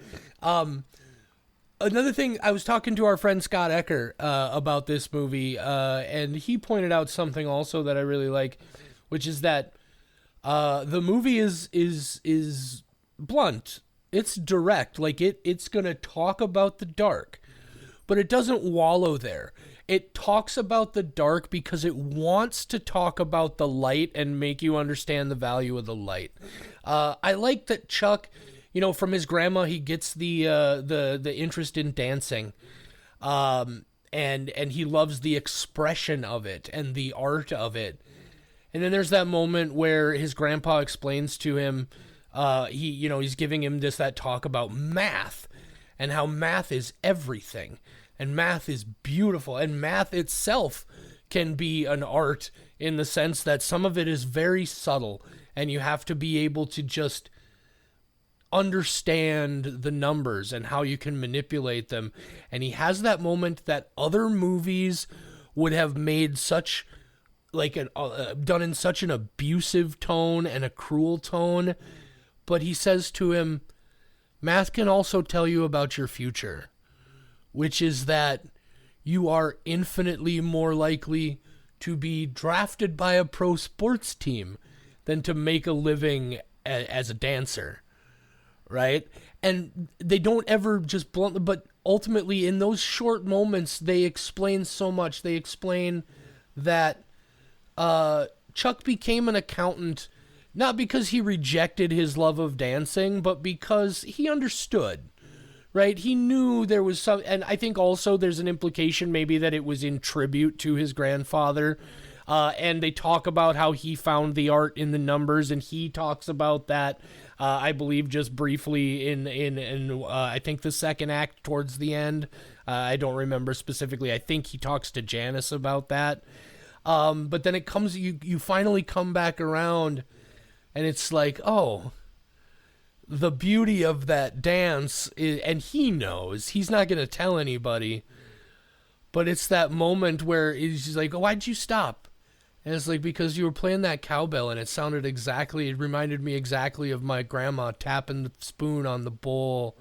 Another thing, I was talking to our friend Scott Ecker about this movie, and he pointed out something also that I really like, which is that the movie is blunt. It's direct. Like it's gonna talk about the dark, but it doesn't wallow there. It talks about the dark because it wants to talk about the light and make you understand the value of the light. I like that Chuck, you know, from his grandma, he gets the interest in dancing, and he loves the expression of it and the art of it. And then there's that moment where his grandpa explains to him, he's giving him that talk about math and how math is everything and math is beautiful and math itself can be an art in the sense that some of it is very subtle and you have to be able to just understand the numbers and how you can manipulate them. And he has that moment that other movies would have made such done in such an abusive tone and a cruel tone, but he says to him, math can also tell you about your future, which is that you are infinitely more likely to be drafted by a pro sports team than to make a living as a dancer. right? And they don't ever just bluntly, but ultimately in those short moments, they explain so much. They explain that Chuck became an accountant not because he rejected his love of dancing, but because he understood, right? He knew there was some, and I think also there's an implication maybe that it was in tribute to his grandfather. And they talk about how he found the art in the numbers, and he talks about that, I believe, just briefly in I think the second act towards the end. I don't remember specifically. I think he talks to Janice about that. But then it comes, you finally come back around, and it's like, oh, the beauty of that dance is, and he knows he's not going to tell anybody, but it's that moment where he's just like, oh, why'd you stop? And it's like, because you were playing that cowbell and it reminded me exactly of my grandma tapping the spoon on the bowl.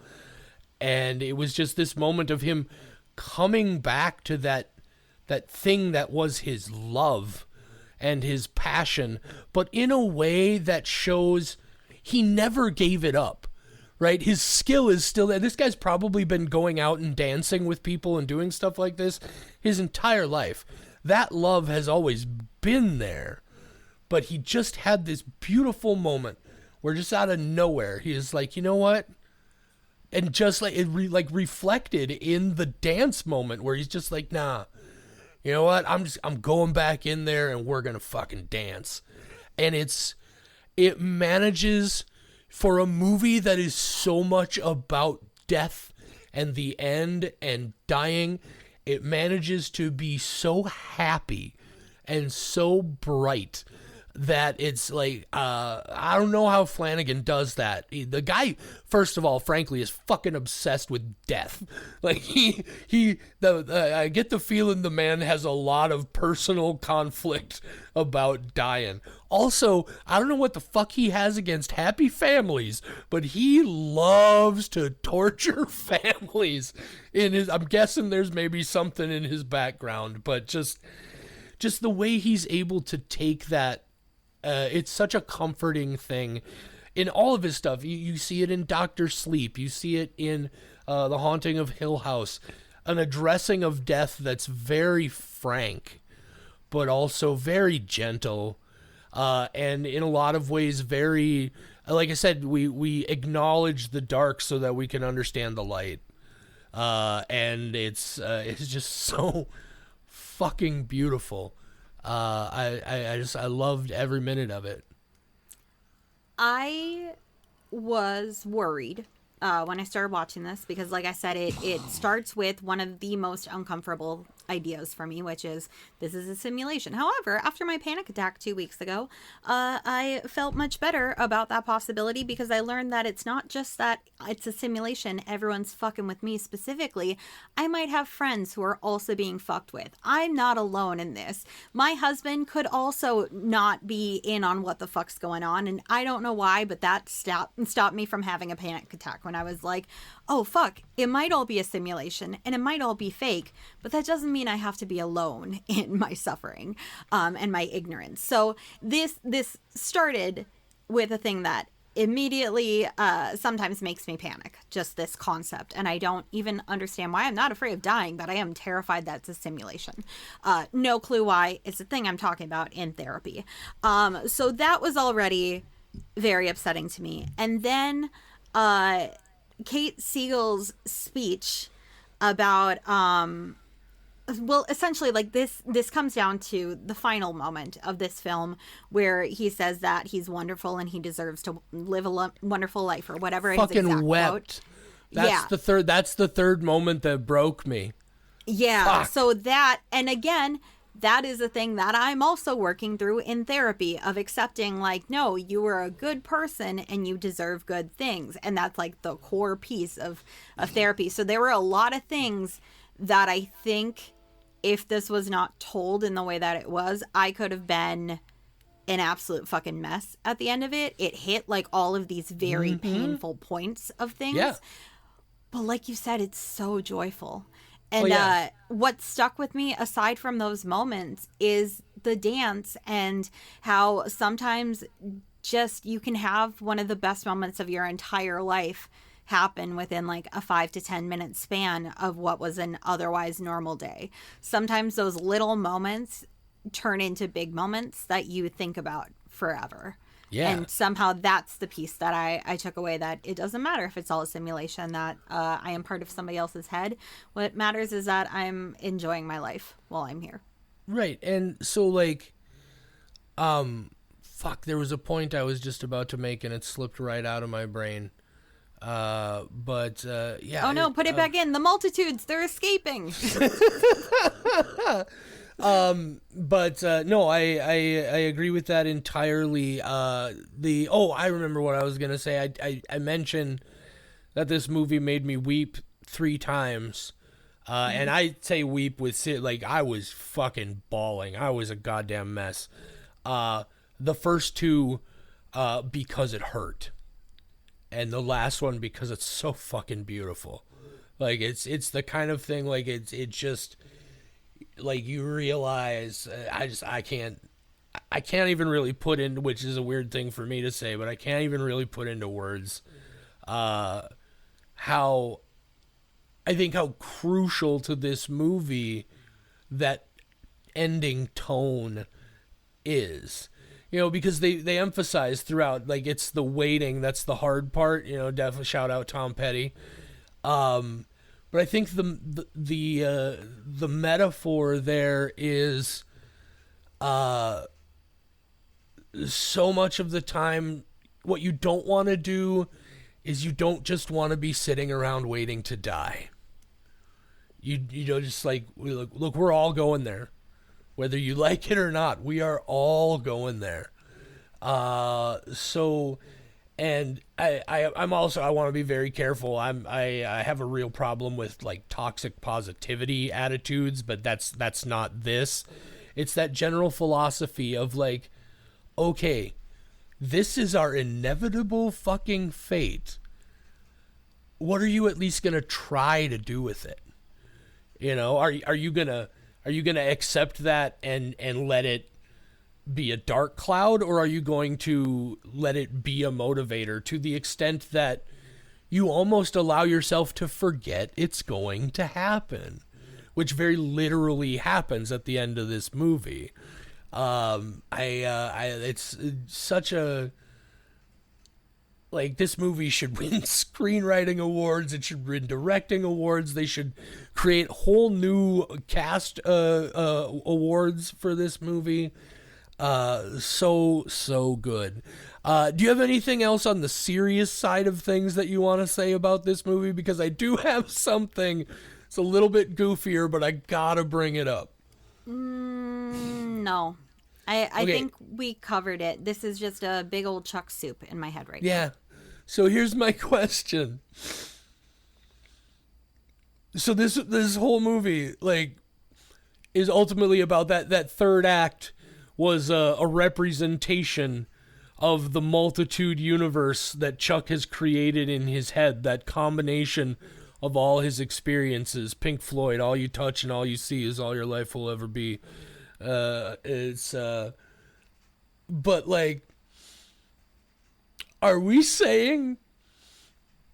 And it was just this moment of him coming back to that thing that was his love and his passion, but in a way that shows he never gave it up, right? His skill is still there. This guy's probably been going out and dancing with people and doing stuff like this his entire life. That love has always been there, but he just had this beautiful moment where just out of nowhere, he is like, you know what? And just like it reflected in the dance moment where he's just like, nah, you know what? I'm going back in there and we're going to fucking dance. And it manages, for a movie that is so much about death and the end and dying, it manages to be so happy and so bright that it's like, I don't know how Flanagan does that. The guy, first of all, frankly, is fucking obsessed with death. Like I get the feeling the man has a lot of personal conflict about dying. Also, I don't know what the fuck he has against happy families, but he loves to torture families. I'm guessing there's maybe something in his background, but just the way he's able to take that. It's such a comforting thing in all of his stuff. You see it in Dr. Sleep. You see it in The Haunting of Hill House. An addressing of death that's very frank, but also very gentle. And in a lot of ways, very, like I said, we acknowledge the dark so that we can understand the light. And it's just so fucking beautiful. I loved every minute of it. I was worried when I started watching this because, like I said, it starts with one of the most uncomfortable ideas for me, which is this is a simulation. However, after my panic attack 2 weeks ago, I felt much better about that possibility because I learned that it's not just that it's a simulation, everyone's fucking with me specifically. I might have friends who are also being fucked with. I'm not alone in this. My husband could also not be in on what the fuck's going on, and I don't know why, but that stopped me from having a panic attack when I was like, oh fuck, it might all be a simulation and it might all be fake, but that doesn't mean I have to be alone in my suffering and my ignorance. So this started with a thing that immediately sometimes makes me panic, just this concept, and I don't even understand why. I'm not afraid of dying, but I am terrified that it's a simulation. No clue why. It's a thing I'm talking about in therapy. So that was already very upsetting to me. And then Kate Siegel's speech about well, essentially, like this comes down to the final moment of this film where he says that he's wonderful and he deserves to live a wonderful life, or whatever his fucking exact wept quote. That's the third moment that broke me. Yeah. Fuck. So that, and again, that is a thing that I'm also working through in therapy, of accepting, like, no, you are a good person and you deserve good things. And that's like the core piece of therapy. So there were a lot of things that I think if this was not told in the way that it was, I could have been an absolute fucking mess at the end of it. It hit like all of these very painful points of things. Yeah. But like you said, it's so joyful. And what stuck with me, aside from those moments, is the dance, and how sometimes just you can have one of the best moments of your entire life happen within like a 5 to 10 minute span of what was an otherwise normal day. Sometimes those little moments turn into big moments that you think about forever. Yeah. And somehow that's the piece that I took away, that it doesn't matter if it's all a simulation, that I am part of somebody else's head. What matters is that I'm enjoying my life while I'm here. Right. And so like, fuck, there was a point I was just about to make and it slipped right out of my brain. Yeah. Oh no, put it back in. The multitudes, they're escaping. No, I agree with that entirely. I remember what I was gonna say. I mentioned that this movie made me weep 3 times. And I say weep with like I was fucking bawling. I was a goddamn mess. The first 2, because it hurt. And the last one because it's so fucking beautiful. Like it's the kind of thing, like it just, like you realize, I can't even really put in, which is a weird thing for me to say, but I can't even really put into words how crucial to this movie that ending tone is. You know, because they emphasize throughout, like, it's the waiting that's the hard part. You know, definitely shout out Tom Petty. But I think the metaphor there is so much of the time what you don't want to do is you don't just want to be sitting around waiting to die. You know, just like, look, we're all going there. Whether you like it or not, we are all going there. And I'm also, I want to be very careful. I have a real problem with like toxic positivity attitudes, but that's not this. It's that general philosophy of like, okay, this is our inevitable fucking fate. What are you at least going to try to do with it? You know, are you going to accept that and let it be a dark cloud, or are you going to let it be a motivator to the extent that you almost allow yourself to forget it's going to happen, which very literally happens at the end of this movie. It's such a, like, this movie should win screenwriting awards. It should win directing awards. They should create whole new cast awards for this movie. So good. Do you have anything else on the serious side of things that you want to say about this movie? Because I do have something. It's a little bit goofier, but I gotta bring it up. No. I think we covered it. This is just a big old chuck soup in my head right now. Yeah. So here's my question. So this whole movie, like, is ultimately about that third act was a representation of the multitude universe that Chuck has created in his head, that combination of all his experiences. Pink Floyd, all you touch and all you see is all your life will ever be. But like, are we saying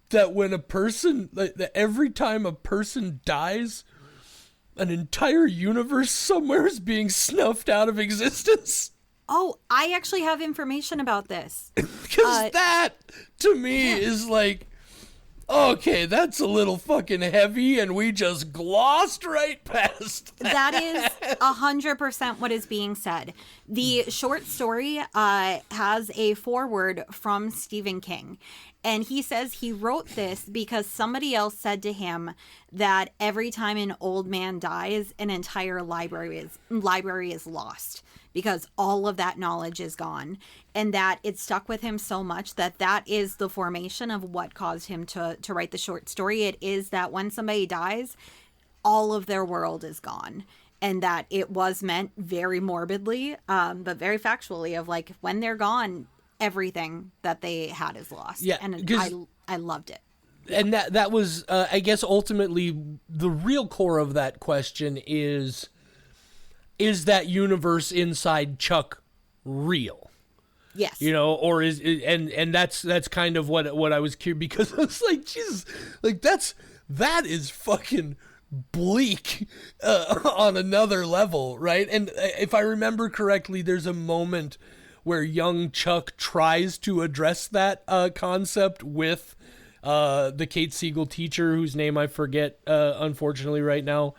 that when a person, like, that every time a person dies, an entire universe somewhere is being snuffed out of existence? Oh, I actually have information about this. Because that, to me, is like, okay, that's a little fucking heavy, and we just glossed right past that. That is 100% what is being said. The short story has a foreword from Stephen King. And he says he wrote this because somebody else said to him that every time an old man dies, an entire library is lost because all of that knowledge is gone. And that it stuck with him so much that is the formation of what caused him to write the short story. It is that when somebody dies, all of their world is gone. And that it was meant very morbidly, but very factually, of like, when they're gone, everything that they had is lost. Yeah, and I loved it. And that was, I guess, ultimately the real core of that question is, is that universe inside Chuck real? Yes. You know, or is and that's kind of what I was curious, because I was like, Jesus, like that is fucking bleak on another level, right? And if I remember correctly, there's a moment where young Chuck tries to address that concept with the Kate Siegel teacher, whose name I forget, unfortunately, right now.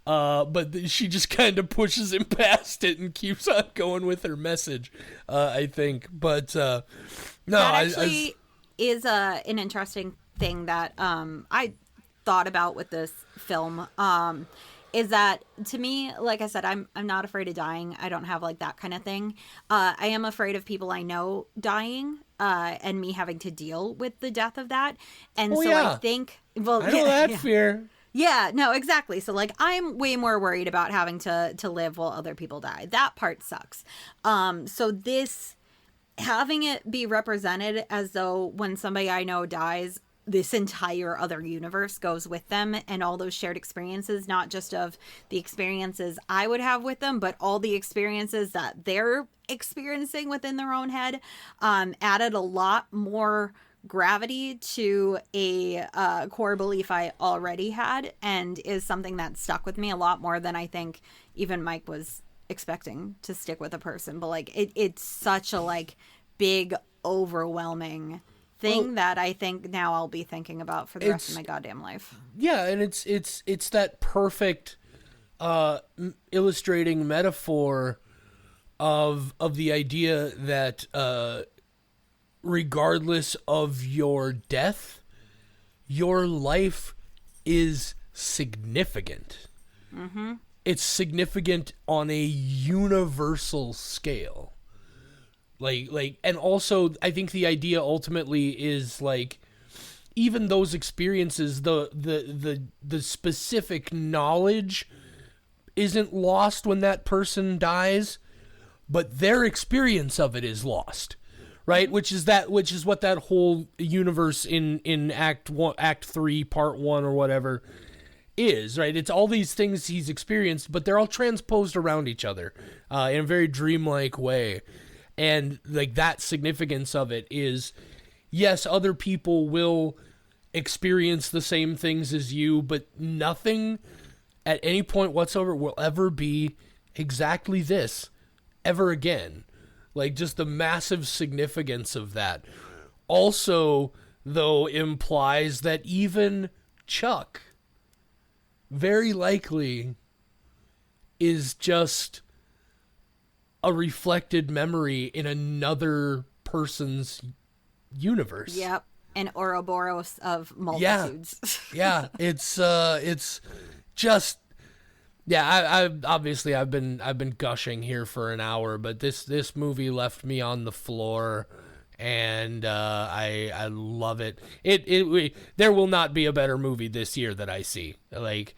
But she just kind of pushes him past it and keeps on going with her message, I think. But no, that actually is an interesting thing that I thought about with this film. Is that, to me, like I said, I'm not afraid of dying. I don't have like that kind of thing. I am afraid of people I know dying, and me having to deal with the death of that. And I think, well, I know that fear. Yeah, no, exactly. So like I'm way more worried about having to live while other people die. That part sucks. So this, having it be represented as though when somebody I know dies, this entire other universe goes with them, and all those shared experiences, not just of the experiences I would have with them, but all the experiences that they're experiencing within their own head, added a lot more gravity to a core belief I already had, and is something that stuck with me a lot more than I think even Mike was expecting to stick with a person. But like it's such a like big overwhelming thing that I think now I'll be thinking about for the rest of my goddamn life. Yeah, and it's that perfect illustrating metaphor of the idea that regardless of your death, your life is significant. Mm-hmm. It's significant on a universal scale. Like, and also I think the idea ultimately is like, even those experiences, the specific knowledge isn't lost when that person dies, but their experience of it is lost. Right, which is what that whole universe in Act 3, Part 1, or whatever is. Right, it's all these things he's experienced, but they're all transposed around each other in a very dreamlike way, and like that significance of it is, yes, other people will experience the same things as you, but nothing at any point whatsoever will ever be exactly this ever again. Like, just the massive significance of that. Also, though, implies that even Chuck very likely is just a reflected memory in another person's universe. Yep. An Ouroboros of multitudes. Yeah. It's just... Yeah, I obviously I've been gushing here for an hour, but this movie left me on the floor, and I love it. There will not be a better movie this year that I see. Like,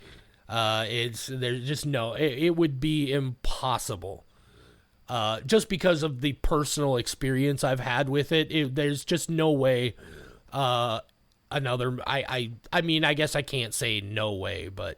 there's just no, it would be impossible. Just because of the personal experience I've had with it, there's just no way. Another, I mean, I guess I can't say no way, but.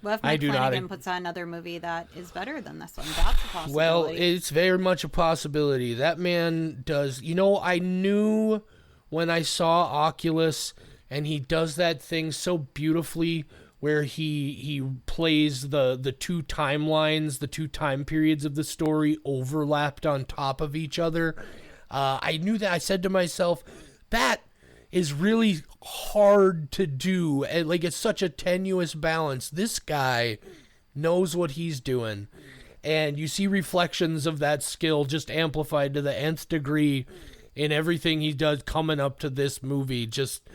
Well, if Mike Flanagan puts on another movie that is better than this one, that's a possibility. Well, it's very much a possibility. That man does... You know, I knew when I saw Oculus, and he does that thing so beautifully where he plays the two timelines, the two time periods of the story overlapped on top of each other. I knew that. I said to myself, that is really hard to do, and like it's such a tenuous balance. This guy knows what he's doing, and you see reflections of that skill just amplified to the nth degree in everything he does coming up to this movie. Just,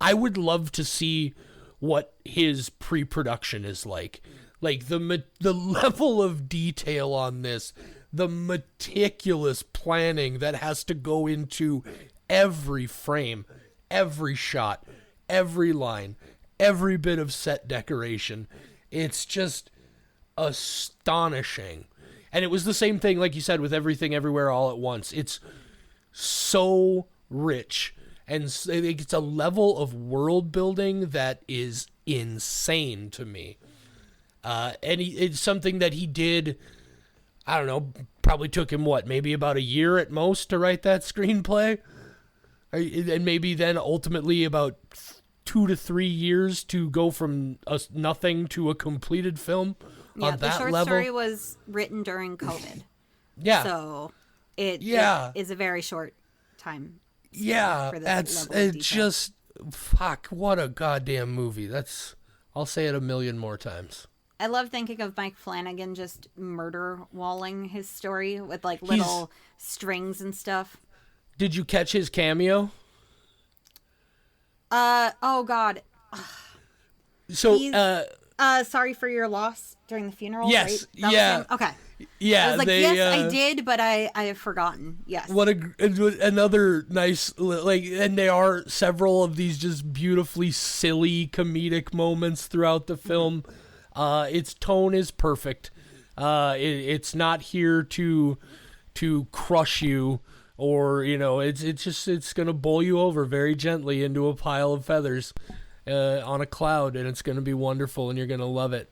I would love to see what his pre-production is like the level of detail on this, the meticulous planning that has to go into every frame, every shot, every line, every bit of set decoration. It's just astonishing. And it was the same thing, like you said, with Everything Everywhere All at Once. It's so rich, and it's a level of world building that is insane to me. It's something that he did, I don't know, probably took him, maybe about a year at most to write that screenplay? And maybe then ultimately about 2 to 3 years to go from nothing to a completed film on that level. The short story was written during COVID. Yeah. So it is a very short time. Yeah, for this it's level of detail. just, fuck, what a goddamn movie. I'll say it a million more times. I love thinking of Mike Flanagan just murder walling his story with like little strings and stuff. Did you catch his cameo? Oh God. So, Sorry for your loss during the funeral. Yes, right? yeah. Okay. Yeah, I was like, yes, I did, but I have forgotten. Yes. What another nice, like, and there are several of these just beautifully silly comedic moments throughout the film. Its tone is perfect. It's not here to crush you, or it's gonna bowl you over very gently into a pile of feathers on a cloud, and it's gonna be wonderful, and you're gonna love it.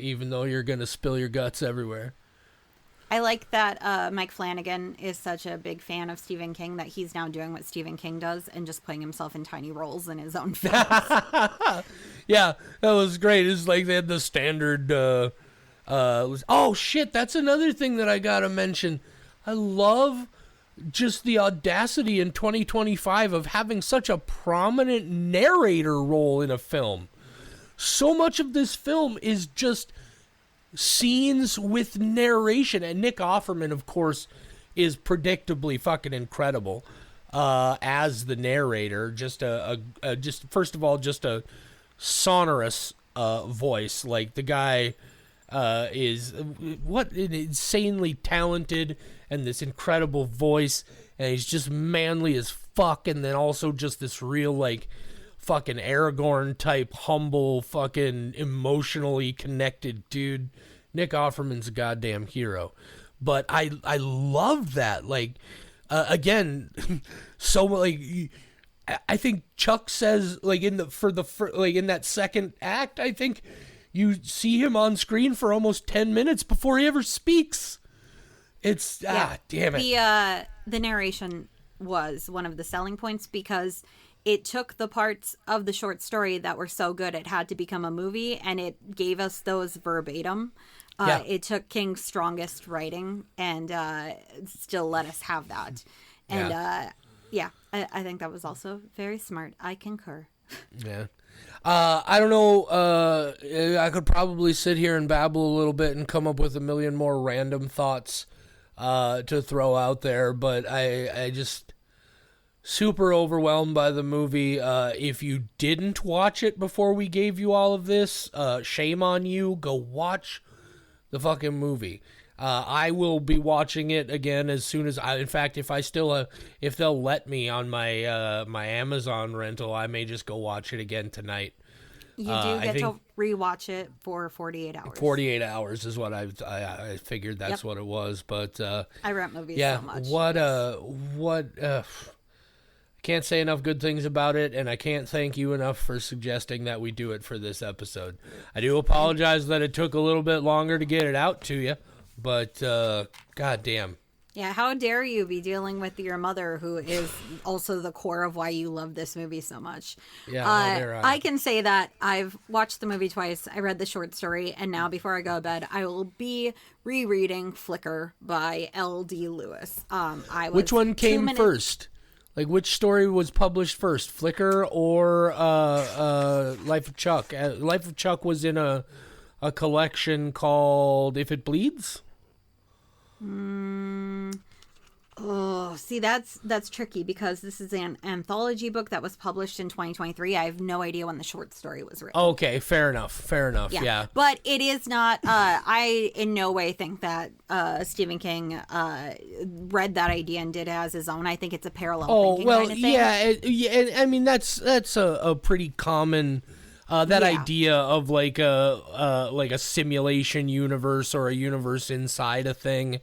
Even though you're going to spill your guts everywhere. I like that Mike Flanagan is such a big fan of Stephen King that he's now doing what Stephen King does and just putting himself in tiny roles in his own films. Yeah, that was great. It's like they had the standard... oh, shit, that's another thing that I got to mention. I love just the audacity in 2025 of having such a prominent narrator role in a film. So much of this film is just scenes with narration, and Nick Offerman, of course, is predictably fucking incredible as the narrator. Just just first of all, just a sonorous voice. Like, the guy is insanely talented, and this incredible voice, and he's just manly as fuck, and then also just this real, like, fucking Aragorn type, humble, fucking emotionally connected dude. Nick Offerman's a goddamn hero. But I love that. Like, again, so like, I think Chuck says, like, in that second act, I think you see him on screen for almost 10 minutes before he ever speaks. It's damn it. The narration was one of the selling points because it took the parts of the short story that were so good it had to become a movie, and it gave us those verbatim. It took King's strongest writing and still let us have that. And I think that was also very smart. I concur. Yeah. I don't know. I could probably sit here and babble a little bit and come up with a million more random thoughts to throw out there, but I just... super overwhelmed by the movie. If you didn't watch it before we gave you all of this, shame on you. Go watch the fucking movie. I will be watching it again as soon as in fact, if they'll let me on my my Amazon rental, I may just go watch it again tonight. You do get to rewatch it for 48 hours. 48 hours is what I figured that's what it was, but I rent movies so much. Can't say enough good things about it, and I can't thank you enough for suggesting that we do it for this episode. I do apologize that it took a little bit longer to get it out to you, but goddamn. Yeah, how dare you be dealing with your mother, who is also the core of why you love this movie so much. Yeah, I can say that I've watched the movie twice. I read the short story, and now before I go to bed, I will be rereading Flicker by L.D. Lewis. Which one came first? Like, which story was published first, Flicker or Life of Chuck? Life of Chuck was in a collection called If It Bleeds? Oh, see, that's tricky because this is an anthology book that was published in 2023. I have no idea when the short story was written. Okay, fair enough. Yeah. But it is not, I in no way think that Stephen King read that idea and did it as his own. I think it's a parallel thinking kind of thing. Yeah, I mean, that's a pretty common... that idea of like a simulation universe or a universe inside a thing.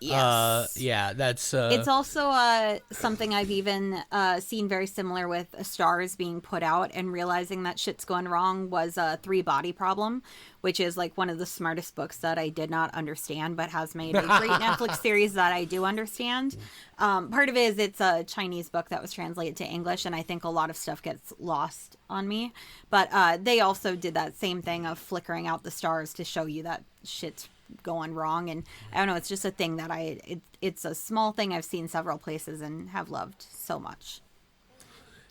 Yes. Yeah, that's It's also something I've even seen very similar with stars being put out and realizing that shit's going wrong was Three Body Problem, which is like one of the smartest books that I did not understand, but has made a great Netflix series that I do understand. Part of it is it's a Chinese book that was translated to English, and I think a lot of stuff gets lost on me. But they also did that same thing of flickering out the stars to show you that shit's going wrong. And I don't know, it's just a thing that it's a small thing I've seen several places and have loved so much.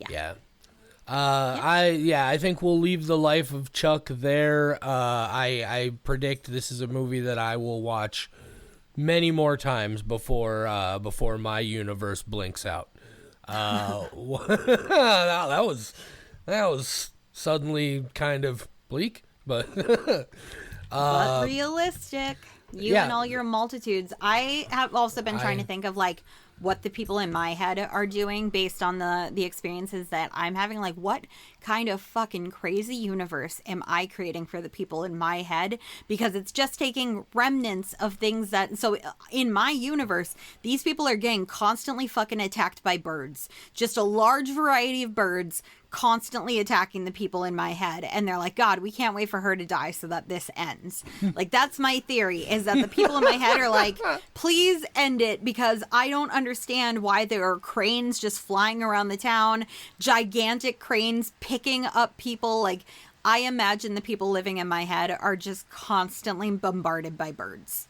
Yeah. I think we'll leave The Life of Chuck there. I predict this is a movie that I will watch many more times before my universe blinks out. That was suddenly kind of bleak, but but realistic. You and all your multitudes. I have also been trying to think of like what the people in my head are doing based on the experiences that I'm having. Like, what kind of fucking crazy universe am I creating for the people in my head? Because it's just taking remnants of things that... So in my universe, these people are getting constantly fucking attacked by birds. Just a large variety of birds constantly attacking the people in my head, and they're like, God, we can't wait for her to die so that this ends. Like, that's my theory, is that the people in my head are like, please end it, because I don't understand why there are cranes just flying around the town, gigantic cranes picking up people. Like, I imagine the people living in my head are just constantly bombarded by birds.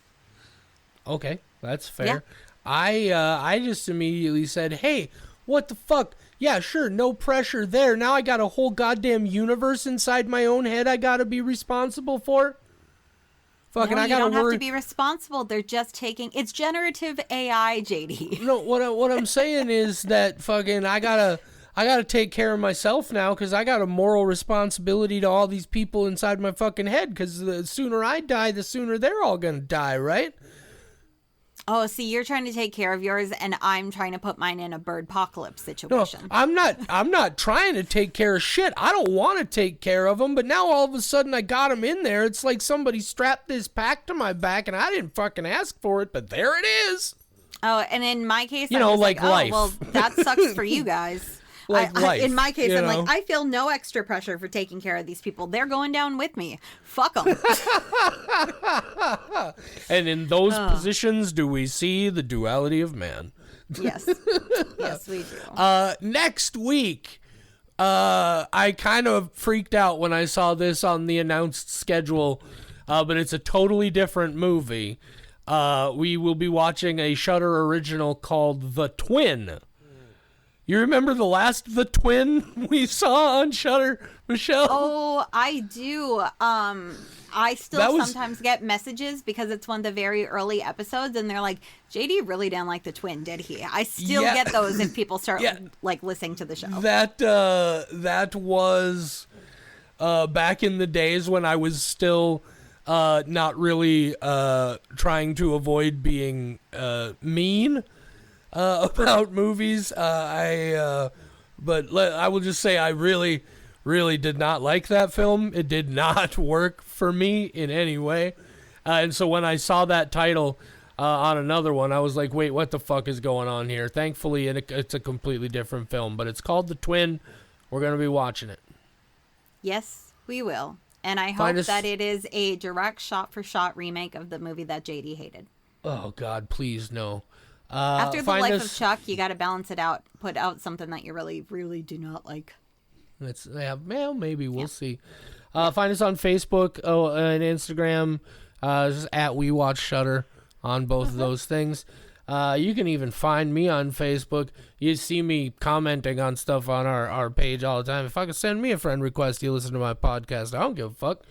Okay, that's fair. Yeah. I just immediately said, hey, what the fuck? Yeah, sure, no pressure there. Now I got a whole goddamn universe inside my own head I gotta be responsible for. Fucking, no, I gotta you don't have to be responsible. They're just taking... It's generative AI, JD. No, what I'm saying is that fucking I gotta take care of myself now, because I got a moral responsibility to all these people inside my fucking head, because the sooner I die, the sooner they're all gonna die, right? Oh, see, you're trying to take care of yours, and I'm trying to put mine in a bird-pocalypse situation. No, I'm not trying to take care of shit. I don't want to take care of them, but now all of a sudden I got them in there. It's like somebody strapped this pack to my back, and I didn't fucking ask for it, but there it is. Oh, and in my case, I'm like life. Oh, well, that sucks for you guys. Life, in my case, I'm like, I feel no extra pressure for taking care of these people. They're going down with me. Fuck them. And in those positions, do we see the duality of man? Yes. Yes, we do. Next week, I kind of freaked out when I saw this on the announced schedule, but it's a totally different movie. We will be watching a Shudder original called The Twin. You remember the last The Twin we saw on Shudder, Michelle? Oh, I do. I still sometimes get messages because it's one of the very early episodes, and they're like, JD really didn't like The Twin, did he? I still get those if people start like listening to the show. That was back in the days when I was still not really trying to avoid being mean about movies. But I will just say I really did not like that film. It did not work for me in any way. And so when I saw that title on another one, I was like, wait, what the fuck is going on here? Thankfully, it's a completely different film, but it's called The Twin. We're going to be watching it. Yes, we will. And I hope that it is a direct shot-for-shot remake of the movie that JD hated. Oh, God, please, no. After The Life of Chuck, you got to balance it out. Put out something that you really, really do not like. Maybe we'll see. Find us on Facebook and Instagram. Just at We Watch Shudder on both of those things. You can even find me on Facebook. You see me commenting on stuff on our page all the time. If I could send me a friend request, you listen to my podcast. I don't give a fuck.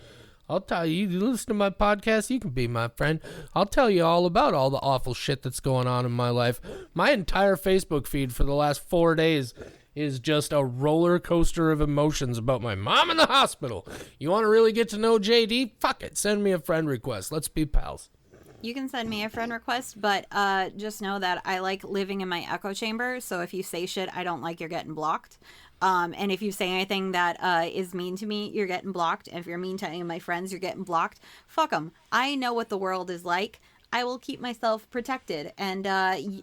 I'll tell you, you listen to my podcast, you can be my friend. I'll tell you all about all the awful shit that's going on in my life. My entire Facebook feed for the last 4 days is just a roller coaster of emotions about my mom in the hospital. You want to really get to know JD? Fuck it. Send me a friend request. Let's be pals. You can send me a friend request, but just know that I like living in my echo chamber. So if you say shit I don't like, you're getting blocked. And if you say anything that is mean to me, you're getting blocked. And if you're mean to any of my friends, you're getting blocked. Fuck them. I know what the world is like. I will keep myself protected. And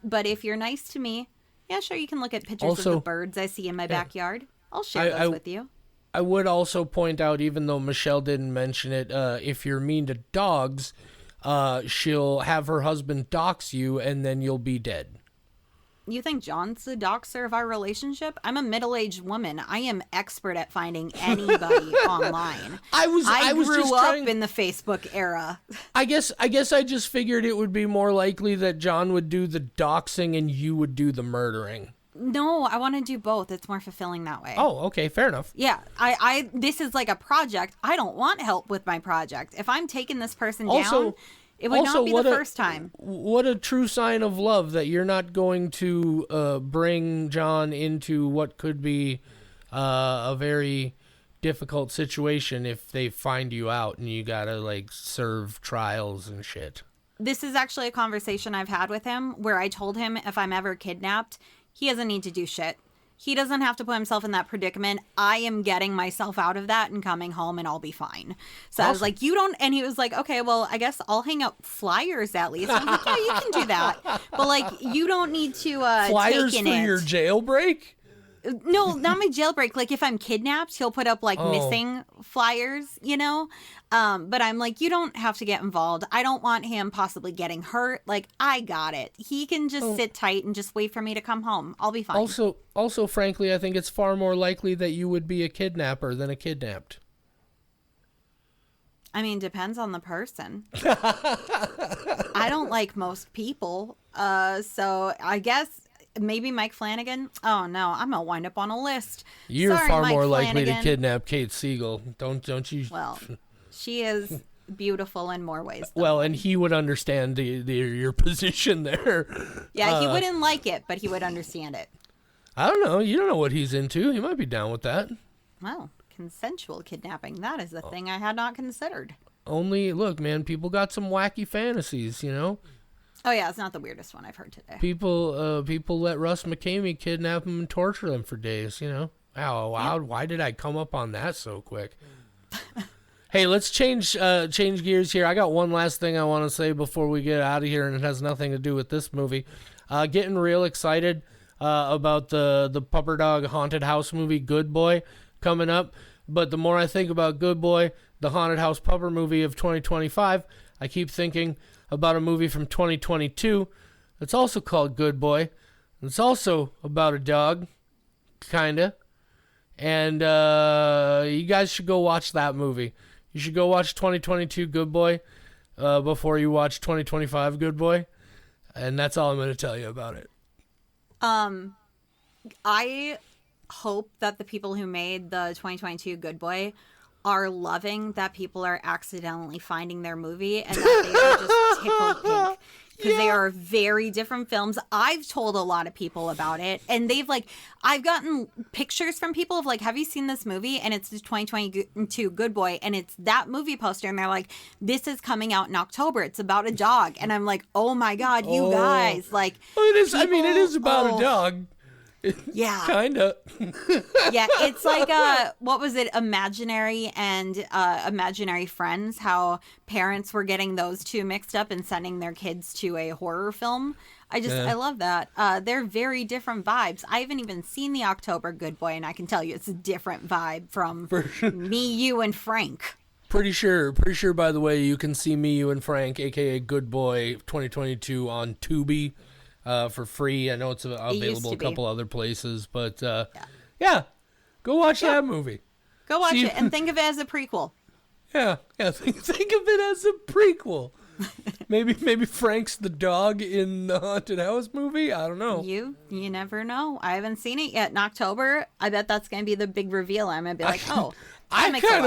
but if you're nice to me, yeah, sure, you can look at pictures Also, of the birds I see in my backyard. I'll share those with you. I would also point out, even though Michelle didn't mention it, if you're mean to dogs, she'll have her husband dox you, and then you'll be dead. You think John's the doxer of our relationship? I'm a middle-aged woman. I am expert at finding anybody online. I grew up in the Facebook era. I guess I just figured it would be more likely that John would do the doxing and you would do the murdering. No, I want to do both. It's more fulfilling that way. Oh, okay, fair enough. Yeah, I this is like a project. I don't want help with my project. If I'm taking this person down, it would not be the first time. What a true sign of love that you're not going to bring John into what could be a very difficult situation if they find you out and you gotta like serve trials and shit. This is actually a conversation I've had with him where I told him if I'm ever kidnapped, he doesn't need to do shit. He doesn't have to put himself in that predicament. I am getting myself out of that and coming home and I'll be fine. So awesome. I was like, you don't, and he was like, okay, well, I guess I'll hang up flyers at least. I was like, yeah, you can do that. But like, you don't need to flyers take in for it. Your jailbreak? No, not my jailbreak. Like if I'm kidnapped, he'll put up like missing flyers, you know? But I'm like, you don't have to get involved. I don't want him possibly getting hurt. Like, I got it. He can just sit tight and just wait for me to come home. I'll be fine. Also, frankly, I think it's far more likely that you would be a kidnapper than a kidnapped. I mean, depends on the person. I don't like most people. So I guess maybe Mike Flanagan. Oh no, I'm gonna wind up on a list. You're Sorry, far Mike more Flanagan. likely to kidnap Kate Siegel. Don't you? Well, she is beautiful in more ways. Well, and he would understand your position there. Yeah, he wouldn't like it, but he would understand it. I don't know. You don't know what he's into. He might be down with that. Well, consensual kidnapping. That is a thing I had not considered. Look, man, people got some wacky fantasies, you know? Oh, yeah, it's not the weirdest one I've heard today. People let Russ McKamey kidnap them and torture them for days, you know? Wow, yeah. Why did I come up on that so quick? Hey, let's change gears here. I got one last thing I want to say before we get out of here, and it has nothing to do with this movie. Getting real excited about the Pupper Dog Haunted House movie, Good Boy, coming up. But the more I think about Good Boy, the Haunted House Pupper movie of 2025, I keep thinking about a movie from 2022 that's also called Good Boy. It's also about a dog, kinda. And you guys should go watch that movie. You should go watch 2022 Good Boy before you watch 2025 Good Boy. And that's all I'm going to tell you about it. I hope that the people who made the 2022 Good Boy are loving that people are accidentally finding their movie and that they are just tickled pink. Because they are very different films. I've told a lot of people about it, and they've I've gotten pictures from people of have you seen this movie? And it's the 2022 Good Boy, and it's that movie poster, and they're like, this is coming out in October. It's about a dog, and I'm like, oh my god, you guys, well, it is. People, it is about a dog. Yeah, kinda. Yeah, it's what was it, Imaginary and Imaginary Friends, how parents were getting those two mixed up and sending their kids to a horror film. I love that. They're very different vibes. I haven't even seen the October Good Boy, and I can tell you it's a different vibe from Me, You, and Frank. Pretty sure, by the way, you can see Me, You, and Frank, aka Good Boy 2022 on Tubi. For free. I know it's available a couple other places, but yeah, go watch that movie. Go watch it and think of it as a prequel. Yeah, think of it as a prequel. maybe Frank's the dog in the Haunted House movie. I don't know. You never know. I haven't seen it yet. In October, I bet that's going to be the big reveal. I'm going to be like, oh. I kind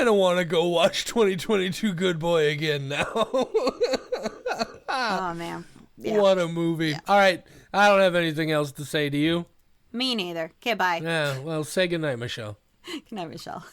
of want to go watch 2022 Good Boy again now. Oh man. Yeah. What a movie. Yeah. All right. I don't have anything else to say to you. Me neither. Okay, bye. Yeah, well, say goodnight, Michelle. Good night, Michelle.